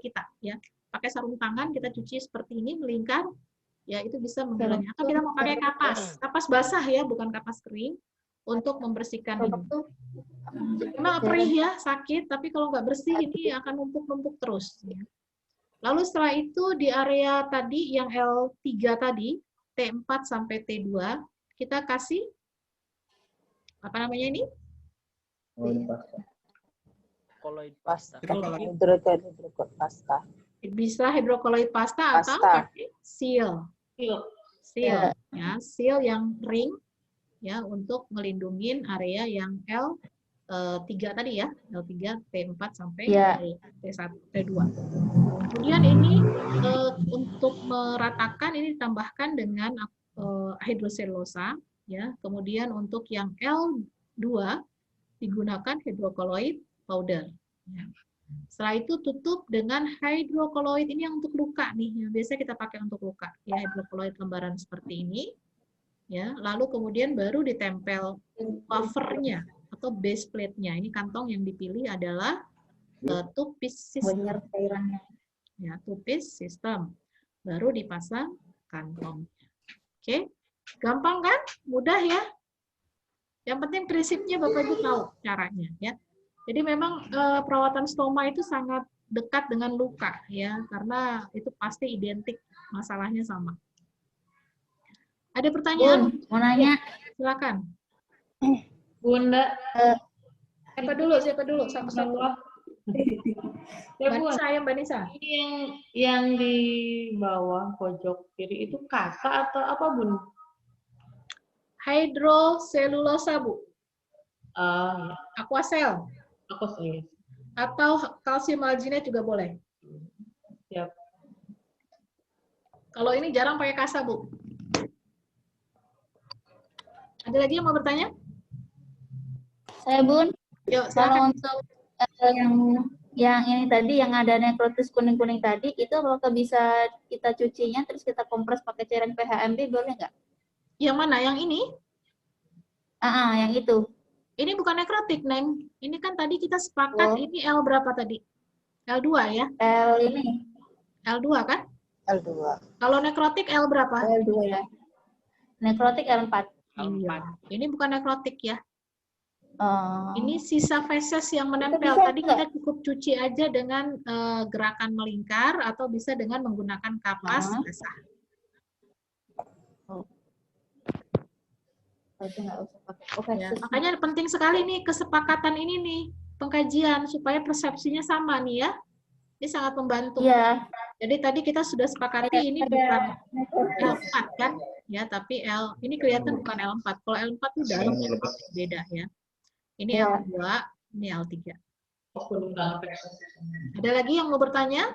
kita ya. Pakai sarung tangan kita cuci seperti ini melingkar, ya itu bisa menghilangnya. Atau kita mau pakai kapas basah ya, bukan kapas kering untuk membersihkan ini. Karena perih ya, sakit. Tapi kalau nggak bersih ini akan numpuk-numpuk terus. Ya. Lalu setelah itu di area tadi yang L3 tadi, T4 sampai T2, kita kasih apa namanya ini? Koloid pasta. pasta. Bisa hidrokoloid pasta atau pakai seal. Seal, ya, seal yang ring ya untuk melindungi area yang L3 tadi ya, L3, T4 sampai T1, T2. Kemudian ini untuk meratakan ini ditambahkan dengan hidroselulosa ya. Kemudian untuk yang L2 digunakan hidrokoloid powder. Ya. Setelah itu tutup dengan hidrokoloid ini yang untuk luka nih, yang biasa kita pakai untuk luka ya, hidrokoloid lembaran seperti ini ya. Lalu kemudian baru ditempel wafernya atau base plate-nya. Ini kantong yang dipilih adalah two-piece system. Ya, two-piece system. Baru dipasang kantong. Oke, gampang kan? Mudah ya. Yang penting prinsipnya Bapak Ibu tahu caranya ya. Jadi memang perawatan stoma itu sangat dekat dengan luka ya, karena itu pasti identik masalahnya sama. Ada pertanyaan? Bun, mau nanya. Silakan. Bunda, Siapa dulu? Satu-satu. ya Mbak Bun, Nisa, Mbak Nisa. ini yang di bawah pojok kiri itu kasa atau apa Bun? Hidroselulosa, Bu. Ya. Aquacel. Aku sih. Atau kalsium alginate juga boleh. Siap. Kalau ini jarang pakai kasa, Bu. Ada lagi yang mau bertanya? Saya Bun, Yuk, kalau silakan. untuk yang ini tadi, yang ada nekrotis kuning-kuning tadi, itu apakah bisa kita cucinya terus kita kompres pakai cairan PHMB, boleh nggak? Yang mana? Yang ini? Yang itu. Ini bukan nekrotik, Neng. Ini kan tadi kita sepakat ini L berapa tadi? L2 ya? L ini. L2 kan? L2. Kalau nekrotik L berapa? L2 ya. Nekrotik L4. Iya. Ini bukan nekrotik ya. Oh. Ini sisa feses yang menempel. bisa Tadi kita cukup cuci aja dengan gerakan melingkar atau bisa dengan menggunakan kapas basah. Itu nggak usah pakai. Ya, makanya penting sekali nih kesepakatan ini nih, pengkajian supaya persepsinya sama nih ya. Ini sangat membantu. Iya. Jadi tadi kita sudah sepakati ini bukan L4 kan, ya, tapi ini kelihatan bukan L4. Kalau L4 itu dalam beda ya. Ini L2, ini L3. Ada lagi yang mau bertanya?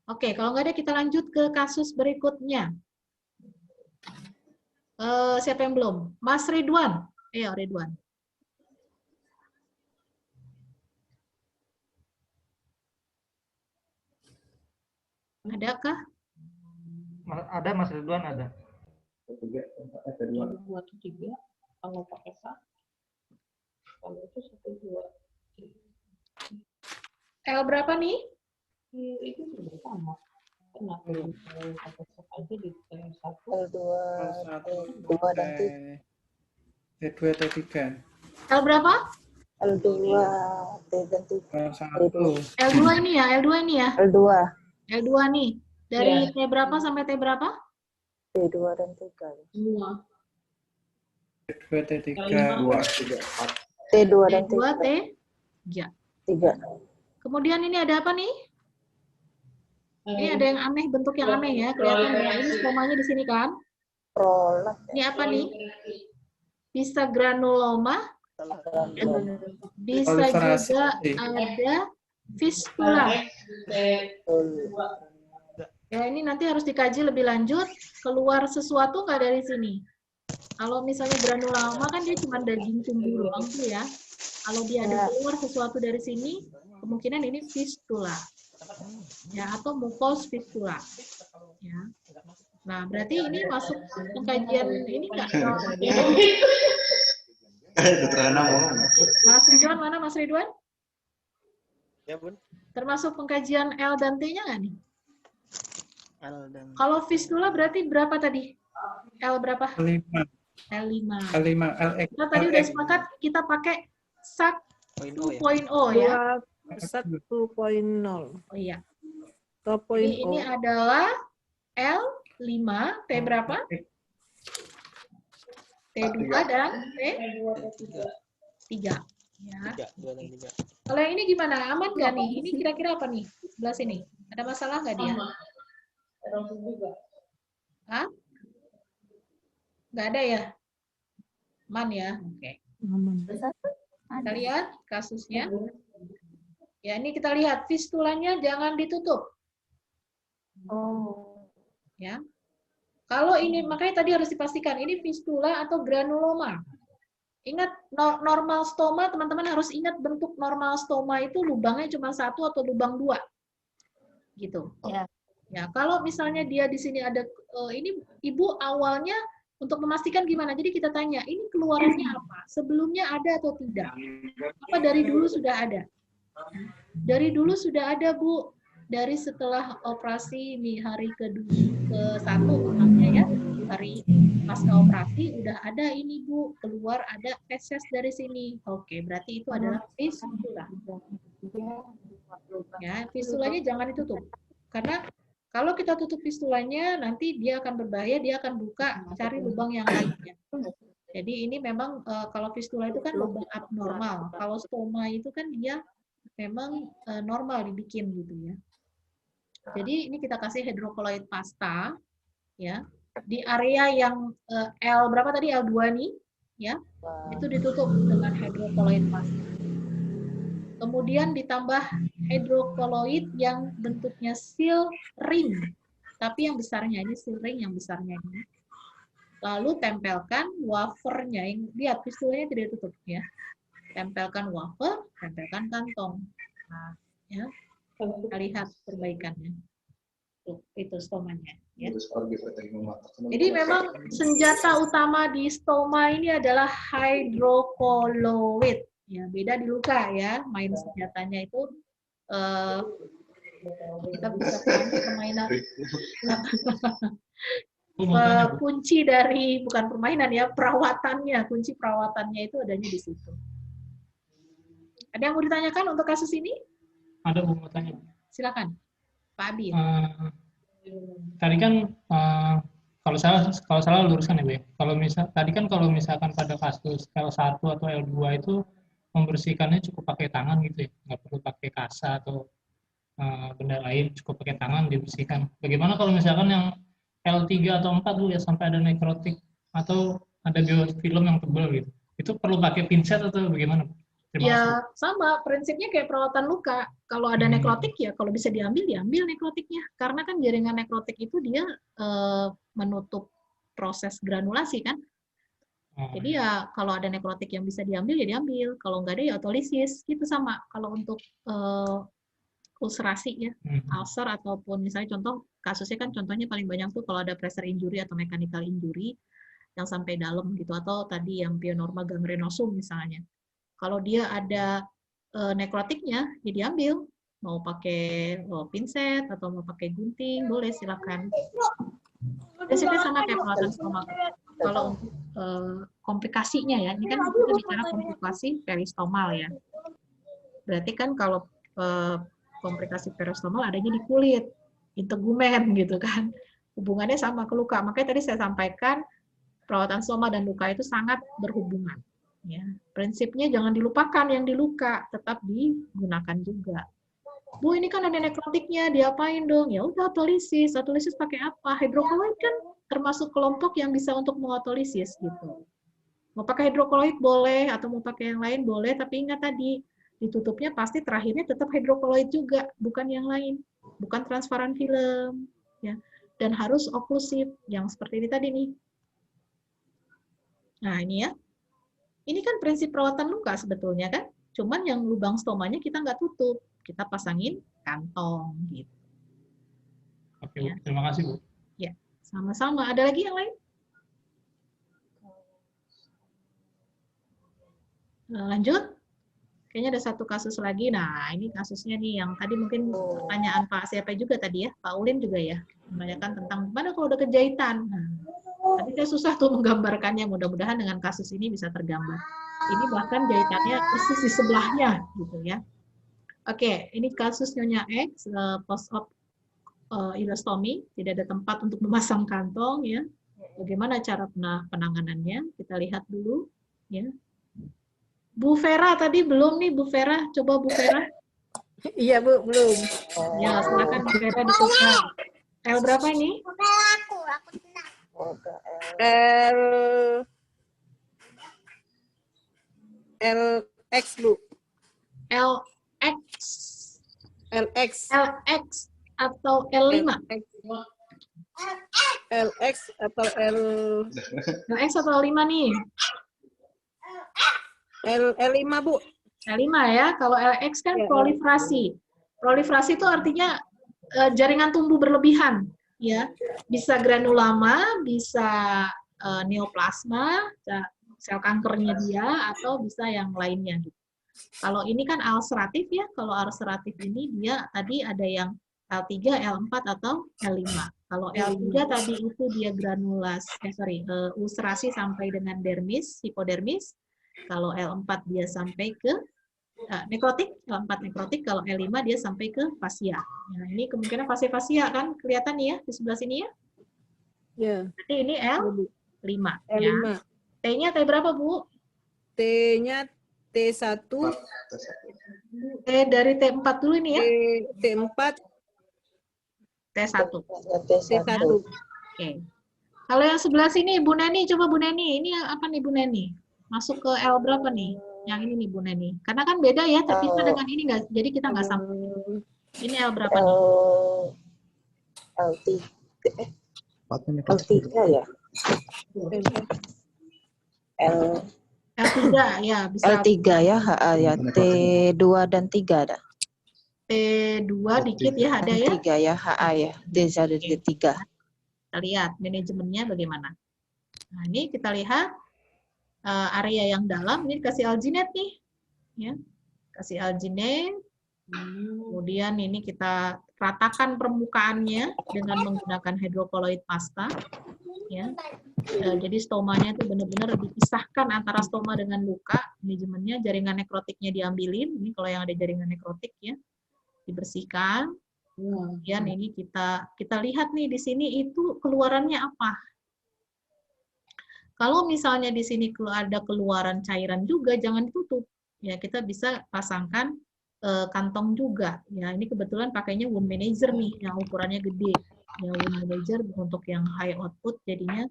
Oke, kalau nggak ada kita lanjut ke kasus berikutnya. Siapa yang belum? Mas Ridwan. Iya, Ridwan. Adakah? Ada Mas Ridwan ada. 2, 3, kalau pakai sah. Kalau itu 1, 2. L berapa nih? Itu sudah sama. Kenapa pakai sah aja di T1? L2, T2 dan T2, T3. L berapa? L2, T dan 3. L1. L2 ini ya, L2 ini ya. L2, L2 nih. Dari T berapa sampai T berapa? T2 dan 3. Semua. T2, T3. 2, 3, 4. T2 dan T2, 3. 3. Kemudian ini ada apa nih? Ini ada yang aneh, bentuk yang aneh ya. Kelihatan ya, ini stomanya di sini kan. Prolap. Ini apa nih? Bisa granuloma, bisa juga ada fistula. Ya, ini nanti harus dikaji lebih lanjut. Keluar sesuatu nggak dari sini? Kalau misalnya granuloma kan dia cuma daging tumbuh doang tuh ya. Kalau dia ada keluar sesuatu dari sini, kemungkinan ini fistula. Ya, atau mukos fistula. Ya. Nah, berarti ini masuk pengkajian ini nggak? Dokter Ana mau. Mas Ridwan mana Mas Ridwan? Ya, Bun. Termasuk pengkajian L dan T-nya nggak nih? L dan Kalau fistula berarti berapa tadi? L berapa? L5. L5. L5, LX. Kita tadi udah sepakat kita pakai SAC 2.0 ya. SAC 2.0. Oh iya. 2.0. Ini adalah L5, T berapa? T2 dan T3. Ya. 2 dan 3. Kalau yang ini gimana? Aman nggak nih? Ini kira-kira apa nih? Sebelah sini. Ada masalah nggak dia? Hah? Nggak ada ya? Aman ya? Oke. Kita lihat kasusnya. Ya, ini kita lihat fistulanya jangan ditutup. Oh. Ya. Kalau ini, makanya tadi harus dipastikan ini fistula atau granuloma. Ingat, normal stoma, teman-teman harus ingat bentuk normal stoma itu lubangnya cuma 1 atau lubang 2. Gitu. Ya. Ya, kalau misalnya dia di sini ada, ini ibu awalnya untuk memastikan gimana, jadi kita tanya, ini keluarannya apa? Sebelumnya ada atau tidak? Apa dari dulu sudah ada? Dari dulu sudah ada, Bu. Dari setelah operasi ini hari ke-1 utamanya ya, hari pasca operasi udah ada ini Bu, keluar ada feses dari sini. Oke, berarti itu adalah fistula. Ya, fistulanya jangan ditutup. Karena kalau kita tutup fistulanya nanti dia akan berbahaya, dia akan buka cari lubang yang lainnya. Jadi ini memang kalau fistula itu kan lubang abnormal. Kalau stoma itu kan dia memang normal dibikin gitu ya. Jadi ini kita kasih hidrokoloid pasta ya. Di area yang L berapa tadi? L2 nih ya. Itu ditutup dengan hidrokoloid pasta. Kemudian ditambah hidrokoloid yang bentuknya seal ring. Tapi yang besarnya ini seal ring yang besarnya ini. Lalu tempelkan wafernya. Lihat fistulanya tidak ditutup ya. Tempelkan wafer, tempelkan kantong. Nah, ya. Kita lihat perbaikannya. itu stomanya. Ya. Jadi memang senjata utama di stoma ini adalah hidrokoloid. Ya, beda di luka ya. Main senjatanya itu kita bisa permainan. Kunci dari bukan permainan ya, perawatannya, kunci perawatannya itu adanya di situ. Ada yang mau ditanyakan untuk kasus ini? Ada mau tanya. Silakan, Pak Abi. Tadi kan kalau salah luruskan ya, Bu. Tadi kan kalau misalkan pada kasus L1 atau L2 itu membersihkannya cukup pakai tangan gitu ya, nggak perlu pakai kasa atau benda lain, cukup pakai tangan dibersihkan. Bagaimana kalau misalkan yang L3 atau 4 Bu ya sampai ada nekrotik atau ada biofilm yang tebal gitu, itu perlu pakai pinset atau bagaimana? Ya sama, prinsipnya kayak perawatan luka. Kalau ada nekrotik ya kalau bisa diambil nekrotiknya. Karena kan jaringan nekrotik itu dia menutup proses granulasi kan. Jadi ya kalau ada nekrotik yang bisa diambil ya diambil. Kalau nggak ada ya otolisis. Gitu sama. Kalau untuk ulcerasi ya, ulcer ataupun misalnya contoh kasusnya kan contohnya paling banyak tuh kalau ada pressure injury atau mechanical injury yang sampai dalam gitu, atau tadi yang pionorma gangrenosum misalnya. Kalau dia ada nekrotiknya, ya diambil. Mau pakai pinset atau mau pakai gunting, boleh silakan. Prinsipnya sama kayak perawatan stoma. Kalau untuk komplikasinya ya, ini kan kita bicara komplikasi peristomal ya. Berarti kan kalau komplikasi peristomal adanya di kulit, integumen gitu kan. Hubungannya sama ke luka. Makanya tadi saya sampaikan perawatan stoma dan luka itu sangat berhubungan. Ya, prinsipnya jangan dilupakan yang di luka, tetap digunakan juga. Bu, ini kan ada nekrotiknya, diapain dong? Ya udah otolisis. Otolisis pakai apa? Hidrokoloid kan termasuk kelompok yang bisa untuk mengotolisis gitu. Mau pakai hidrokoloid boleh atau mau pakai yang lain boleh, tapi ingat tadi ditutupnya pasti terakhirnya tetap hidrokoloid juga, bukan yang lain, bukan transparan film, ya. Dan harus oklusif, yang seperti ini tadi nih. Nah ini ya, ini kan prinsip perawatan luka sebetulnya kan, cuman yang lubang stomanya kita nggak tutup, kita pasangin kantong gitu. Oke, ya. Terima kasih Bu. Ya, sama-sama. Ada lagi yang lain? Lanjut. Kayaknya ada satu kasus lagi. Nah, ini kasusnya nih yang tadi mungkin pertanyaan Pak siapa juga tadi ya, Pak Ulin juga ya, menanyakan tentang mana kalau udah kejahitan. Nah, tadi saya susah tuh menggambarkannya. Mudah-mudahan dengan kasus ini bisa tergambar. Ini bahkan jahitannya persis di sebelahnya, gitu ya. Oke, ini kasus Nyonya X, post-op ileostomi, tidak ada tempat untuk memasang kantong, ya. Bagaimana cara penanganannya? Kita lihat dulu, ya. Bu Vera tadi belum nih, Bu Vera. Coba Bu Vera. Iya Bu, belum. Ya, silakan Bu Vera dibuka. L berapa ini? LX Bu. LX atau L5? LX atau LX atau L5 nih? L5 Bu. L5 ya, kalau LX kan proliferasi. Proliferasi itu artinya jaringan tumbuh berlebihan, ya. Bisa granuloma, bisa neoplasma, sel kankernya dia, atau bisa yang lainnya. Gitu. Kalau ini kan ulceratif ya, kalau ulceratif ini dia tadi ada yang L3, L4 atau L5. Kalau L3 tadi itu dia ulcerasi sampai dengan dermis, hipodermis. Kalau L4 dia sampai ke nekrotik, L4 nekrotik, kalau L5 dia sampai ke fasia. Nah, ini kemungkinan fasia kan kelihatan nih ya di sebelah sini ya. Ya. Berarti ini L5. L5. Ya. T-nya T berapa, Bu? T-nya T1. T dari T4 dulu ini ya. T4. T1. T1. Oke. Kalau yang sebelah sini, Bu Neni, coba Bu Neni. Ini apa nih Bu Neni? Masuk ke L berapa nih? Yang ini nih Bu Neni. Karena kan beda ya, terpisah dengan ini nggak, jadi kita nggak sama. Ini L berapa nih? L3 ya? L3 ya, bisa. L3 ya, ya. T2 dan 3 ada. T2 dikit ya, ada ya? 3 ya, HA ya. D1 dan D3. Kita lihat manajemennya bagaimana. Nah, ini kita lihat area yang dalam, ini kasih alginate nih. Ya. Kasih alginate. Kemudian ini kita ratakan permukaannya dengan menggunakan hidrokoloid pasta. Ya. Jadi stomanya itu benar-benar dipisahkan antara stoma dengan luka. Manajemennya, jaringan nekrotiknya diambilin. Ini kalau yang ada jaringan nekrotik ya, dibersihkan. Kemudian ini kita lihat nih di sini itu keluarannya apa. Kalau misalnya di sini ada keluaran cairan juga, jangan ditutup. Ya, kita bisa pasangkan kantong juga. Ya, ini kebetulan pakainya wound manager nih, yang ukurannya gede. Ya, wound manager untuk yang high output, jadinya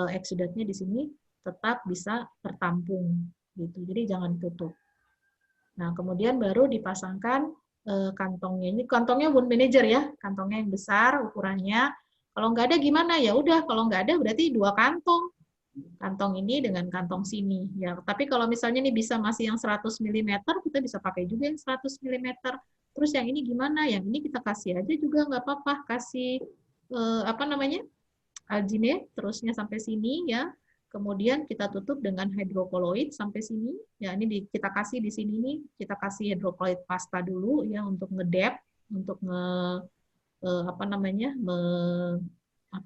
exudatnya di sini tetap bisa tertampung. Gitu. Jadi jangan ditutup. Nah, kemudian baru dipasangkan kantongnya. Ini kantongnya wound manager ya, kantongnya yang besar ukurannya. Kalau nggak ada gimana? Ya udah, kalau nggak ada berarti 2 kantong. Kantong ini dengan kantong sini. Ya, tapi kalau misalnya ini bisa masih yang 100 mm, kita bisa pakai juga yang 100 mm. Terus yang ini gimana? Yang ini kita kasih aja juga nggak apa-apa. Kasih alginate, terusnya sampai sini ya. Kemudian kita tutup dengan hidrokoloid sampai sini. Ya, ini kita kasih di sini nih, kita kasih hidrokoloid pasta dulu ya untuk ngedep, untuk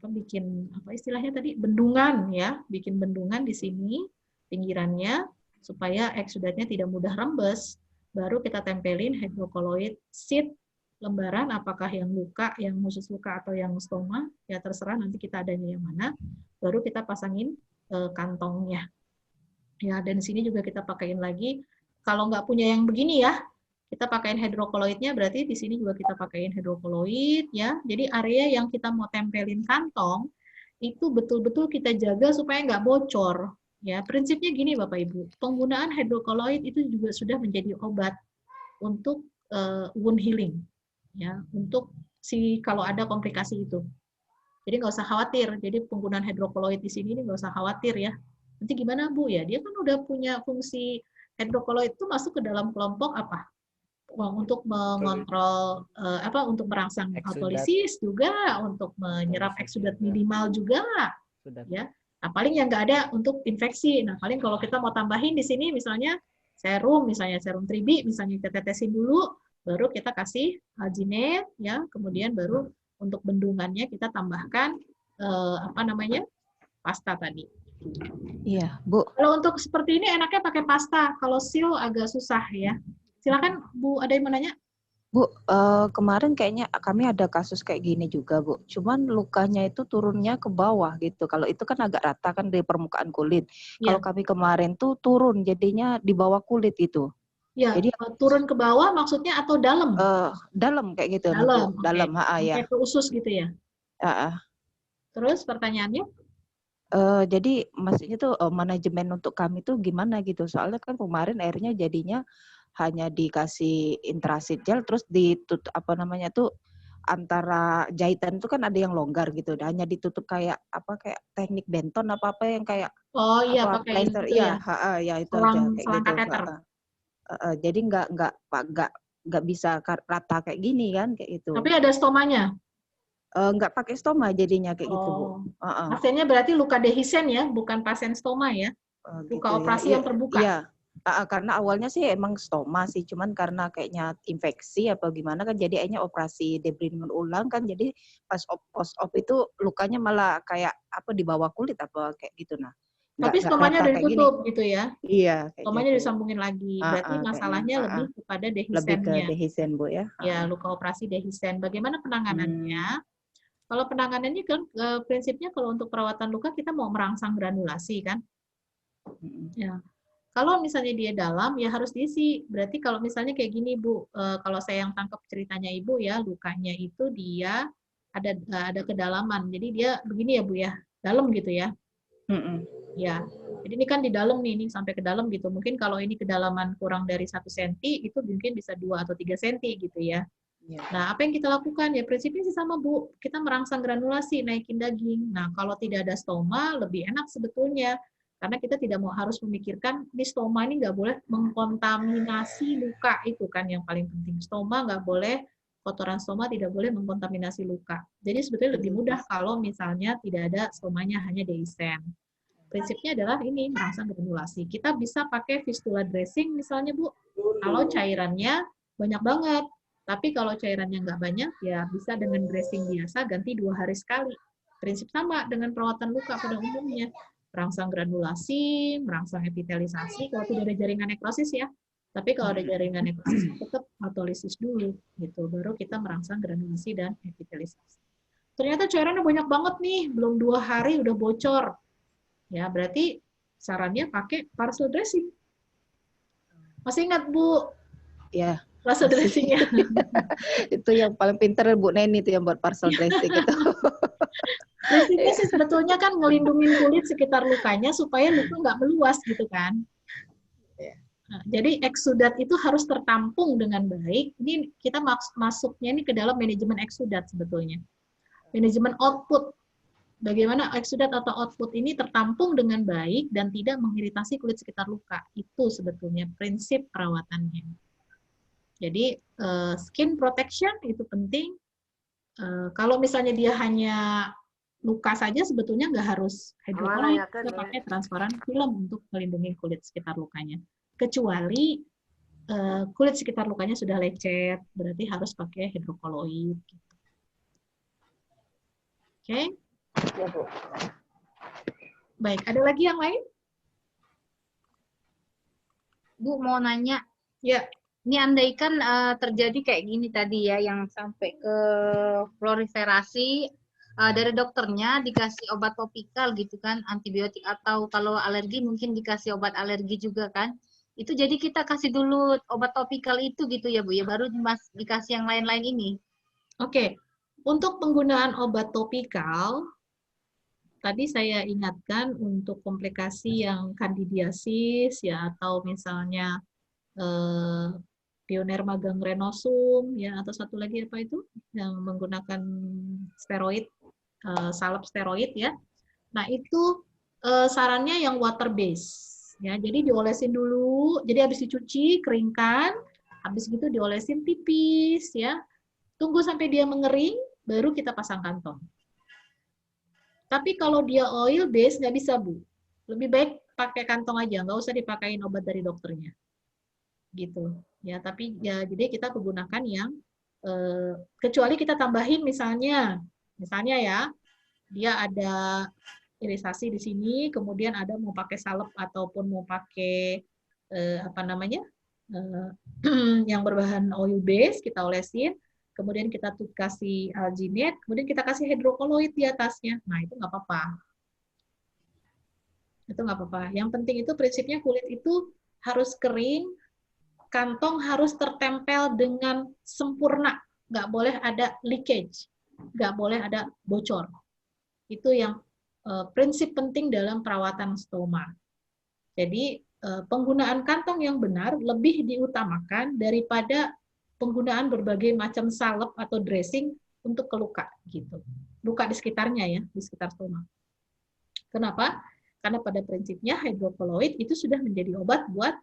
bikin istilahnya tadi, bendungan ya, bikin bendungan di sini pinggirannya supaya exudatnya tidak mudah rembes. Baru kita tempelin hidrokoloid sheet lembaran, apakah yang luka, yang khusus luka atau yang stoma, ya terserah nanti kita adanya yang mana. Baru kita pasangin kantongnya. Ya, dan di sini juga kita pakaiin lagi. Kalau nggak punya yang begini ya, kita pakaiin hidrokoloidnya, berarti di sini juga kita pakaiin hidrokoloid ya. Jadi area yang kita mau tempelin kantong itu betul-betul kita jaga supaya nggak bocor. Ya, prinsipnya gini Bapak Ibu, penggunaan hidrokoloid itu juga sudah menjadi obat untuk wound healing. Ya, untuk kalau ada komplikasi itu. Jadi nggak usah khawatir. Jadi penggunaan hidrokoloid di sini nggak usah khawatir ya. Nanti gimana Bu ya? Dia kan udah punya fungsi, hidrokoloid itu masuk ke dalam kelompok apa? Untuk mengontrol untuk merangsang autolisis juga, untuk menyerap eksudat minimal juga. Ya. Nah, paling yang nggak ada untuk infeksi. Nah, paling kalau kita mau tambahin di sini misalnya serum 3B, misalnya kita tetesin dulu, baru kita kasih alginate ya, kemudian baru untuk bendungannya kita tambahkan pasta tadi. Iya, Bu. Kalau untuk seperti ini enaknya pakai pasta. Kalau seal agak susah ya. Silakan Bu, ada yang mau nanya? Bu, kemarin kayaknya kami ada kasus kayak gini juga, Bu. Cuman lukanya itu turunnya ke bawah gitu. Kalau itu kan agak rata kan di permukaan kulit. Ya. Kalau kami kemarin tuh turun jadinya di bawah kulit itu. Ya, jadi turun ke bawah maksudnya atau dalam? Dalam kayak gitu. Dalam, Bu. Dalam, ya. Kayak ke usus gitu ya? Terus pertanyaannya? Jadi maksudnya tuh manajemen untuk kami tuh gimana gitu. Soalnya kan kemarin airnya jadinya hanya dikasih intrasit gel, terus ditutup antara jahitan itu kan ada yang longgar gitu, hanya ditutup kayak teknik Benton apa yang kayak pakai plaster, itu ya. Ya itu aja kayak gitu. Kateter. Jadi nggak bisa rata kayak gini kan kayak gitu. Tapi ada stomanya? Nggak pakai stoma jadinya kayak gitu, Bu. Pasiennya berarti luka dehisen ya, bukan pasien stoma ya? Luka gitu operasi yang terbuka? Iya. Karena awalnya sih emang stoma sih, cuman karena kayaknya infeksi apa gimana kan jadi akhirnya operasi debridement ulang kan, jadi pas post-op itu lukanya malah kayak di bawah kulit apa kayak gitu nah. Tapi stomanya udah ditutup gitu ya? Iya. Stomanya disambungin lagi. Berarti masalahnya lebih kepada dehisennya. Lebih ke dehisen, Bu ya. Ya, luka operasi dehisen. Bagaimana penanganannya? Kalau penanganannya kan prinsipnya kalau untuk perawatan luka kita mau merangsang granulasi kan? Ya. Kalau misalnya dia dalam ya harus diisi. Berarti kalau misalnya kayak gini Bu, kalau saya yang tangkap ceritanya Ibu ya, lukanya itu dia ada kedalaman. Jadi dia begini ya Bu ya, dalam gitu ya. Ya, jadi ini kan di dalam nih, ini sampai ke dalam gitu. Mungkin kalau ini kedalaman kurang dari 1 cm, itu mungkin bisa 2 atau 3 cm gitu ya. Nah, apa yang kita lakukan? Ya prinsipnya sih sama Bu, kita merangsang granulasi, naikin daging. Nah, kalau tidak ada stoma, lebih enak sebetulnya. Karena kita tidak mau harus memikirkan, ini stoma ini nggak boleh mengkontaminasi luka, itu kan yang paling penting. Stoma nggak boleh, kotoran stoma tidak boleh mengkontaminasi luka. Jadi sebetulnya lebih mudah kalau misalnya tidak ada stomanya, hanya dehiscent. Prinsipnya adalah ini, merangsang granulasi. Kita bisa pakai fistula dressing misalnya, Bu, kalau cairannya banyak banget. Tapi kalau cairannya nggak banyak, ya bisa dengan dressing biasa, ganti 2 hari sekali. Prinsip sama dengan perawatan luka pada umumnya. Merangsang granulasi, merangsang epitelisasi, kalau tidak ada jaringan nekrosis ya. Tapi kalau ada jaringan nekrosis, tetap autolisis dulu, gitu. Baru kita merangsang granulasi dan epitelisasi. Ternyata cairannya banyak banget nih, belum 2 hari udah bocor. Ya, berarti sarannya pakai parcel dressing. Masih ingat, Bu? Ya. Parcel dressing-nya. Itu yang paling pinter Bu Neni itu yang buat parcel dressing itu. Prinsipnya sih sebetulnya kan ngelindungin kulit sekitar lukanya supaya luka nggak meluas gitu kan. Nah, jadi eksudat itu harus tertampung dengan baik. Ini kita masuknya ini ke dalam manajemen eksudat sebetulnya. Manajemen output. Bagaimana eksudat atau output ini tertampung dengan baik dan tidak mengiritasi kulit sekitar luka. Itu sebetulnya prinsip perawatannya. Jadi skin protection itu penting. Kalau misalnya dia hanya luka saja sebetulnya nggak harus hidrokolloid, kita pakai transparan film untuk melindungi kulit sekitar lukanya. Kecuali kulit sekitar lukanya sudah lecet, berarti harus pakai hidrokolloid. Oke? Baik, ada lagi yang lain? Bu mau nanya. Ya. Ini andaikan terjadi kayak gini tadi ya, yang sampai ke proliferasi, dari dokternya dikasih obat topikal gitu kan, antibiotik, atau kalau alergi mungkin dikasih obat alergi juga kan. Itu jadi kita kasih dulu obat topikal itu gitu ya Bu ya, baru dikasih yang lain-lain ini. Oke, untuk penggunaan obat topikal, tadi saya ingatkan untuk komplikasi yang kandidiasis ya, atau misalnya Pionerma gangrenosum ya, atau satu lagi apa itu yang menggunakan steroid, salep steroid ya. Nah itu sarannya yang water base ya, jadi diolesin dulu, jadi habis dicuci keringkan, habis gitu diolesin tipis ya, tunggu sampai dia mengering baru kita pasang kantong. Tapi kalau dia oil base nggak bisa Bu, lebih baik pakai kantong aja, nggak usah dipakein obat dari dokternya gitu ya. Tapi ya jadi kita menggunakan yang kecuali kita tambahin misalnya ya dia ada irisasi di sini, kemudian ada mau pakai salep ataupun mau pakai apa namanya yang berbahan oil base, kita olesin, kemudian kita kasih alginate, kemudian kita kasih hidrokolloid di atasnya. Nah itu nggak apa-apa. Itu nggak apa-apa. Yang penting itu prinsipnya kulit itu harus kering, kantong harus tertempel dengan sempurna, nggak boleh ada leakage, nggak boleh ada bocor. Itu yang prinsip penting dalam perawatan stoma. Jadi penggunaan kantong yang benar lebih diutamakan daripada penggunaan berbagai macam salep atau dressing untuk ke luka gitu. Luka di sekitarnya ya, di sekitar stoma. Kenapa? Karena pada prinsipnya hidrokolloid itu sudah menjadi obat buat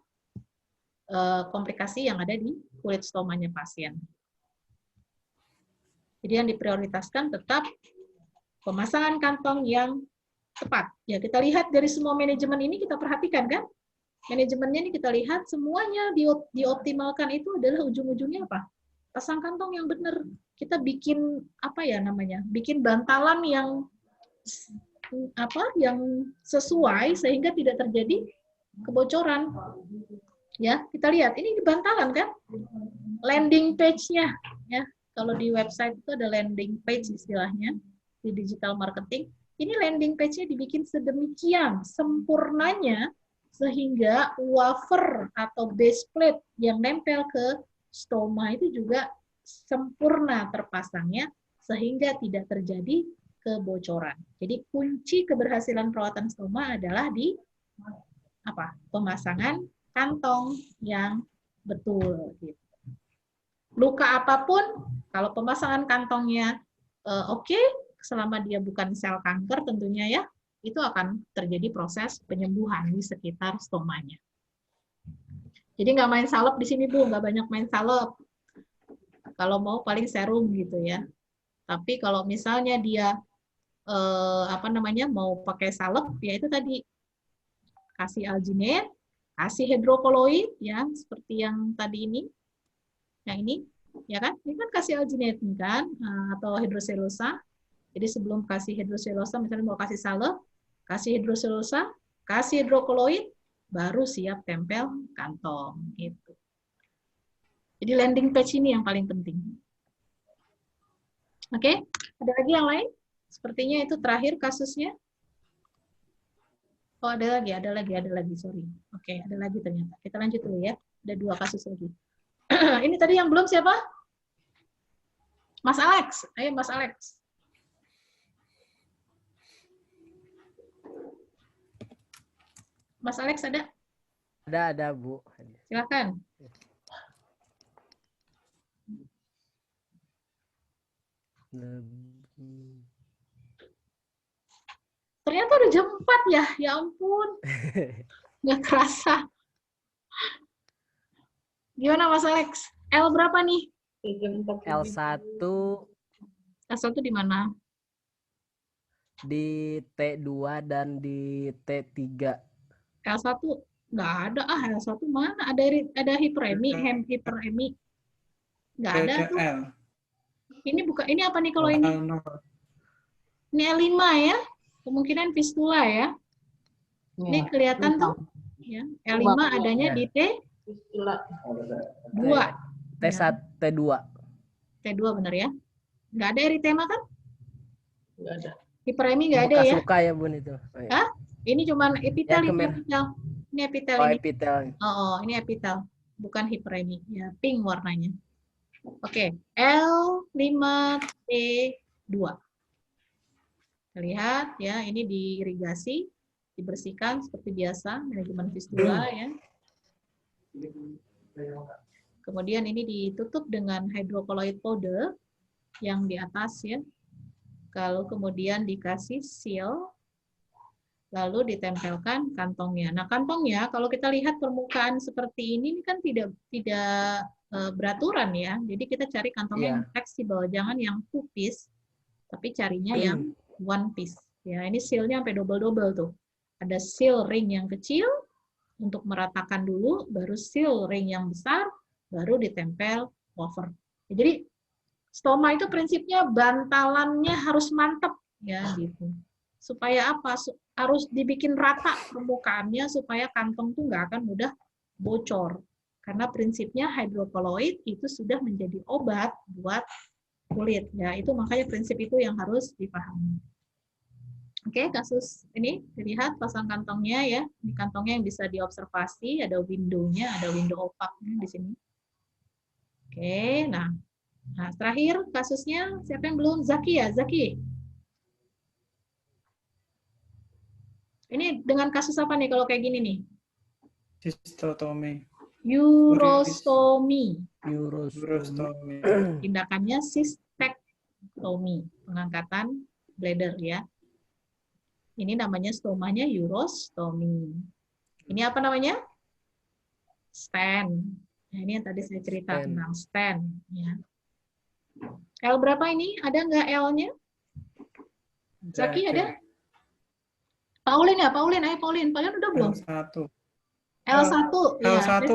komplikasi yang ada di kulit stomanya pasien. Jadi yang diprioritaskan tetap pemasangan kantong yang tepat. Ya kita lihat dari semua manajemen ini kita perhatikan kan, manajemennya ini kita lihat semuanya dioptimalkan itu adalah ujung-ujungnya apa? Pasang kantong yang benar. Kita bikin apa ya namanya? Bikin bantalan yang sesuai sehingga tidak terjadi kebocoran. Ya, kita lihat ini di bantalan kan, landing page-nya ya. Kalau di website itu ada landing page istilahnya di digital marketing. Ini landing page-nya dibikin sedemikian sempurnanya sehingga wafer atau base plate yang nempel ke stoma itu juga sempurna terpasangnya sehingga tidak terjadi kebocoran. Jadi kunci keberhasilan perawatan stoma adalah di apa? Pemasangan kantong yang betul. Gitu. Luka apapun, kalau pemasangan kantongnya oke, selama dia bukan sel kanker tentunya ya, itu akan terjadi proses penyembuhan di sekitar stomanya. Jadi nggak main salep di sini Bu, nggak banyak main salep. Kalau mau paling serum gitu ya. Tapi kalau misalnya dia mau pakai salep, ya itu tadi kasih alginate, kasih hidrokoloid ya, seperti yang tadi ini, yang ini, ya kan? Ini kan kasih alginate kan, atau hidroselulosa. Jadi sebelum kasih hidroselulosa, misalnya mau kasih salep, kasih hidroselulosa, kasih hidrokoloid, baru siap tempel kantong gitu. Jadi landing page ini yang paling penting. Oke, ada lagi yang lain? Sepertinya itu terakhir kasusnya. Oh, ada lagi, sorry. Oke, ada lagi ternyata. Kita lanjut dulu ya. Ada 2 kasus lagi. Ini tadi yang belum siapa? Mas Alex. Ayo Mas Alex. Mas Alex ada? Ada Bu. Silakan. Ternyata udah jam 4 ya, ya ampun. Nggak kerasa. Gimana Mas Alex? L berapa nih? L1 L1 di mana? di T2 dan di T3. L1 nggak ada, L1 mana? Ada hiperemi, hiperemi. Nggak ada tuh. Ini bukan, ini apa nih kalau ini? Ini L5 ya? Kemungkinan fistula ya. Ini kelihatan tuh. Ya. L5 adanya di T2. T1, T2. T2 benar ya? Nggak ada eritema kan? Nggak ada. Hiperemi nggak ada Bekas ya? luka ya Bun itu. Oh, iya. Hah? Ini cuman epitel, Ya, ini epitel. Ini epitel Oh, ini. epitel. Oh, ini epitel. Bukan hiperemi. Ya, pink warnanya. Oke, L5T2. Kita lihat ya, ini diirigasi, dibersihkan seperti biasa, manajemen fistula ya. Kemudian ini ditutup dengan hydrocolloid powder yang di atas ya. Lalu kemudian dikasih seal, lalu ditempelkan kantongnya. Nah, kantongnya kalau kita lihat permukaan seperti ini kan tidak beraturan ya. Jadi kita cari kantongnya yang fleksibel, jangan yang two piece, tapi carinya yang one piece. Ya, ini seal-nya sampai double-double tuh. Ada seal ring yang kecil untuk meratakan dulu, baru seal ring yang besar, baru ditempel wafer. Jadi stoma itu prinsipnya bantalannya harus mantap ya gitu. Supaya apa? Harus dibikin rata permukaannya supaya kantong tuh nggak akan mudah bocor. Karena prinsipnya hidrokoloid itu sudah menjadi obat buat kulit ya. Itu makanya prinsip itu yang harus dipahami. Oke, kasus ini dilihat pasang kantongnya ya. Ini kantongnya yang bisa diobservasi, ada window-nya, ada window opaknya di sini. Oke, nah terakhir kasusnya siapa yang belum? Zaki ya, Zaki. Ini dengan kasus apa nih kalau kayak gini nih? Cystotomy. Urostomy. Urostomy. Tindakannya cystectomy, pengangkatan bladder ya. Ini namanya stomanya urostomy. Ini apa namanya? Stent. Nah, ini yang tadi saya cerita tentang stent ya. L berapa ini? Ada nggak L-nya? Zaki ada? Paulin ya, Paulin. Ayo Paulin. Paulin udah belum? L1. L1. Ya, L1.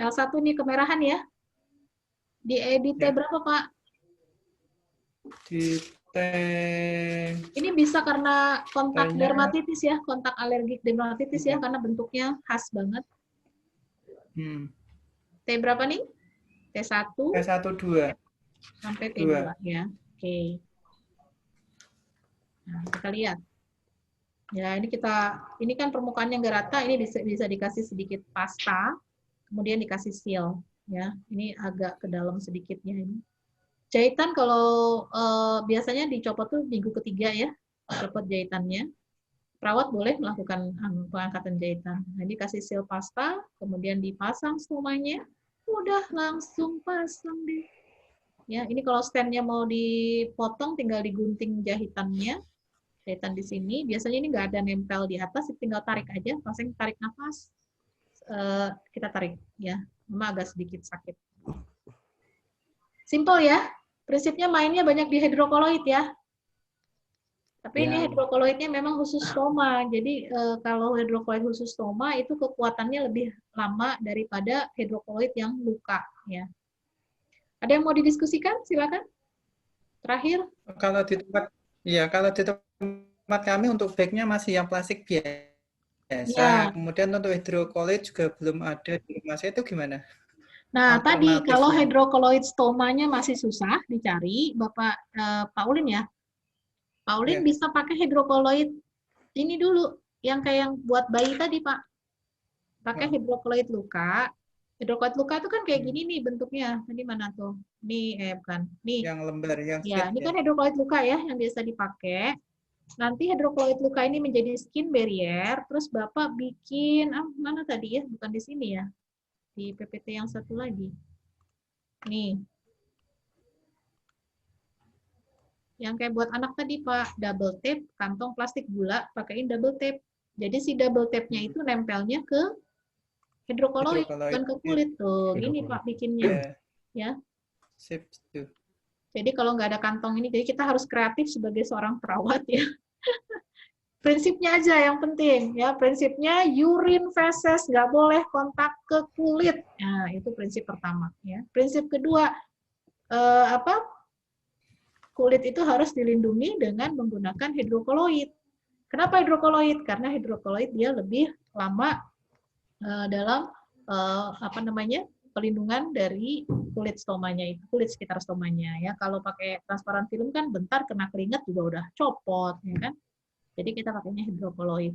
L1 ini kemerahan ya. Di T berapa, Pak? Di T. Ini bisa karena kontak dermatitis ya, kontak alergik dermatitis ya, karena bentuknya khas banget. T berapa nih? T1. T1 2. Sampai T2 ya. Oke. Nah, kita lihat. Ya, ini kan permukaannya nggak rata, ini bisa dikasih sedikit pasta, kemudian dikasih seal ya. Ini agak ke dalam sedikitnya ini. Jahitan kalau biasanya dicopot tuh minggu ketiga ya, copot jahitannya. Perawat boleh melakukan pengangkatan jahitan. Nah, ini kasih seal pasta, kemudian dipasang stomanya, udah langsung pasang deh. Ya, ini kalau stand-nya mau dipotong, tinggal digunting jahitannya. Jahitan di sini. Biasanya ini nggak ada nempel di atas, tinggal tarik aja. Langsung tarik nafas. Kita tarik ya. Memang agak sedikit sakit. Simple ya. Prinsipnya mainnya banyak di hidrokoloid ya. Tapi ini hidrokoloidnya memang khusus stoma. Jadi kalau hidrokoloid khusus stoma itu kekuatannya lebih lama daripada hidrokoloid yang luka ya. Ada yang mau didiskusikan? Silakan. Terakhir. Kalau di tempat kalau di tempat kami untuk bagnya masih yang plastik biasa. Ya. Kemudian untuk hidrokoloid juga belum ada di rumah saya, itu gimana? Nah, tadi kalau Alternatifnya. hidrokoloid stomanya masih susah dicari, Bapak Pak Ulin ya. Pak Ulin bisa pakai hidrokoloid ini dulu, yang kayak yang buat bayi tadi, Pak. Pakai hidrokoloid luka. Hidrokoloid luka itu kan kayak gini nih bentuknya. Tadi mana tuh? Nih, bukan. Nih. Yang lembar, yang Ya, ini kan hidrokoloid luka ya, yang biasa dipakai. Nanti hidrokoloid luka ini menjadi skin barrier, terus Bapak bikin, mana tadi ya? Bukan di sini ya. Di PPT yang satu lagi. Nih. Yang kayak buat anak tadi, Pak, double tape, kantong plastik gula, pakaiin double tape. Jadi si double tape-nya itu nempelnya ke hidrokoloid, bukan ke kulit. Tuh, gini Pak bikinnya. Ya. Sip. Jadi kalau nggak ada kantong ini, jadi kita harus kreatif sebagai seorang perawat ya. Prinsipnya aja yang penting ya. Prinsipnya urine feses nggak boleh kontak ke kulit. Nah, itu prinsip pertama ya. Prinsip kedua kulit itu harus dilindungi dengan menggunakan hidrokoloid. Kenapa hidrokoloid? Karena hidrokoloid dia lebih lama dalam pelindungan dari kulit stomanya itu, kulit sekitar stomanya ya. Kalau pakai transparan film kan bentar kena keringat juga udah copot ya kan. Jadi kita pakainya hidrokoloid.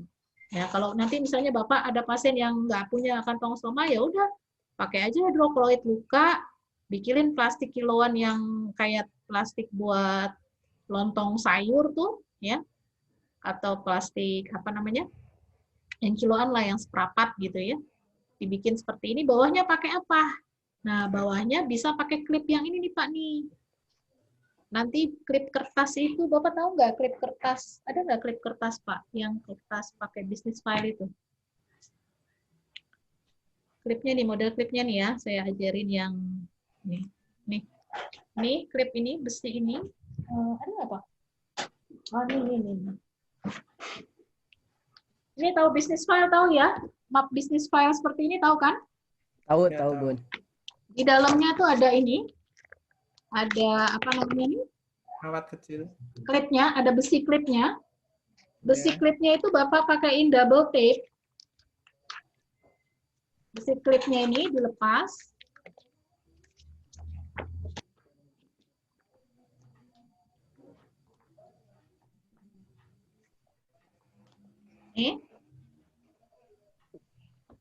Ya, kalau nanti misalnya Bapak ada pasien yang nggak punya kantong stoma, ya udah pakai aja hidrokoloid luka, bikinin plastik kiloan yang kayak plastik buat lontong sayur tuh, ya, atau plastik yang kiloan lah, yang seprapat gitu ya. Dibikin seperti ini, bawahnya pakai apa? Nah, bawahnya bisa pakai klip yang ini nih Pak nih. Nanti klip kertas itu, Bapak tahu nggak klip kertas? Ada nggak klip kertas Pak? Yang kertas pakai business file itu. Klipnya nih, model klipnya nih ya, saya ajarin yang nih. Nih klip ini, besi ini. Ada nggak Pak? Oh, ini. Ini tahu business file, tahu ya? Map business file seperti ini tahu kan? Tahu Bun. Di dalamnya tuh ada ini. Ada nih? Kawat kecil. Klipnya, ada besi klipnya. Besi klipnya itu Bapak pakaiin double tape. Besi klipnya ini dilepas.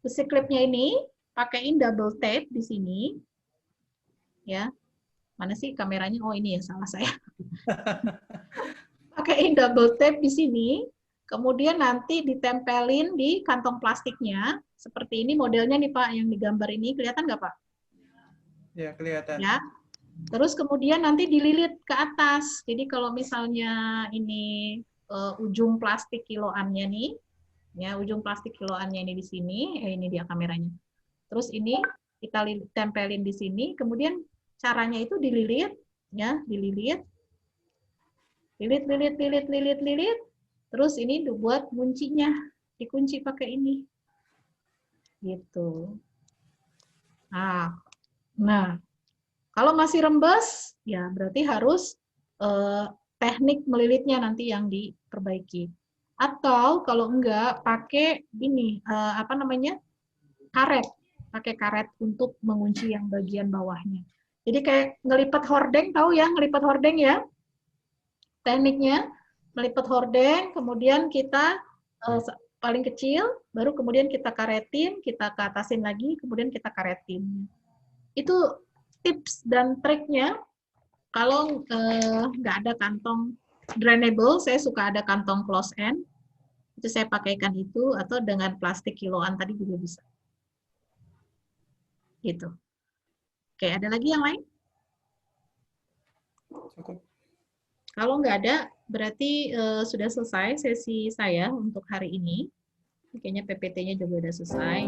Besi klipnya ini pakaiin double tape di sini. Ya. Mana sih kameranya? Oh, ini ya, salah saya. Pakaiin double tape di sini, kemudian nanti ditempelin di kantong plastiknya. Seperti ini modelnya nih Pak, yang digambar ini. Kelihatan nggak Pak? Ya, kelihatan. Ya. Terus kemudian nanti dililit ke atas. Jadi kalau misalnya ini ujung plastik kiloannya nih, ya, ujung plastik kiloannya ini di sini, ini dia kameranya. Terus ini kita tempelin di sini, kemudian caranya itu dililit, ya, dililit, lilit. Terus ini dibuat kuncinya, dikunci pakai ini, gitu. Nah, kalau masih rembes, ya berarti harus teknik melilitnya nanti yang diperbaiki. Atau kalau enggak, pakai ini, karet, pakai karet untuk mengunci yang bagian bawahnya. Jadi kayak ngelipat hordeng, tahu ya ngelipat hordeng ya? Tekniknya melipat hordeng, kemudian kita paling kecil, baru kemudian kita karetin, kita ke atasin lagi, kemudian kita karetin. Itu tips dan triknya. Kalau nggak ada kantong drainable, saya suka ada kantong close end, itu saya pakaikan itu, atau dengan plastik kiloan tadi juga bisa. Gitu. Oke, ada lagi yang lain? Cukup. Kalau nggak ada, berarti sudah selesai sesi saya untuk hari ini. Kayaknya PPT-nya juga sudah selesai.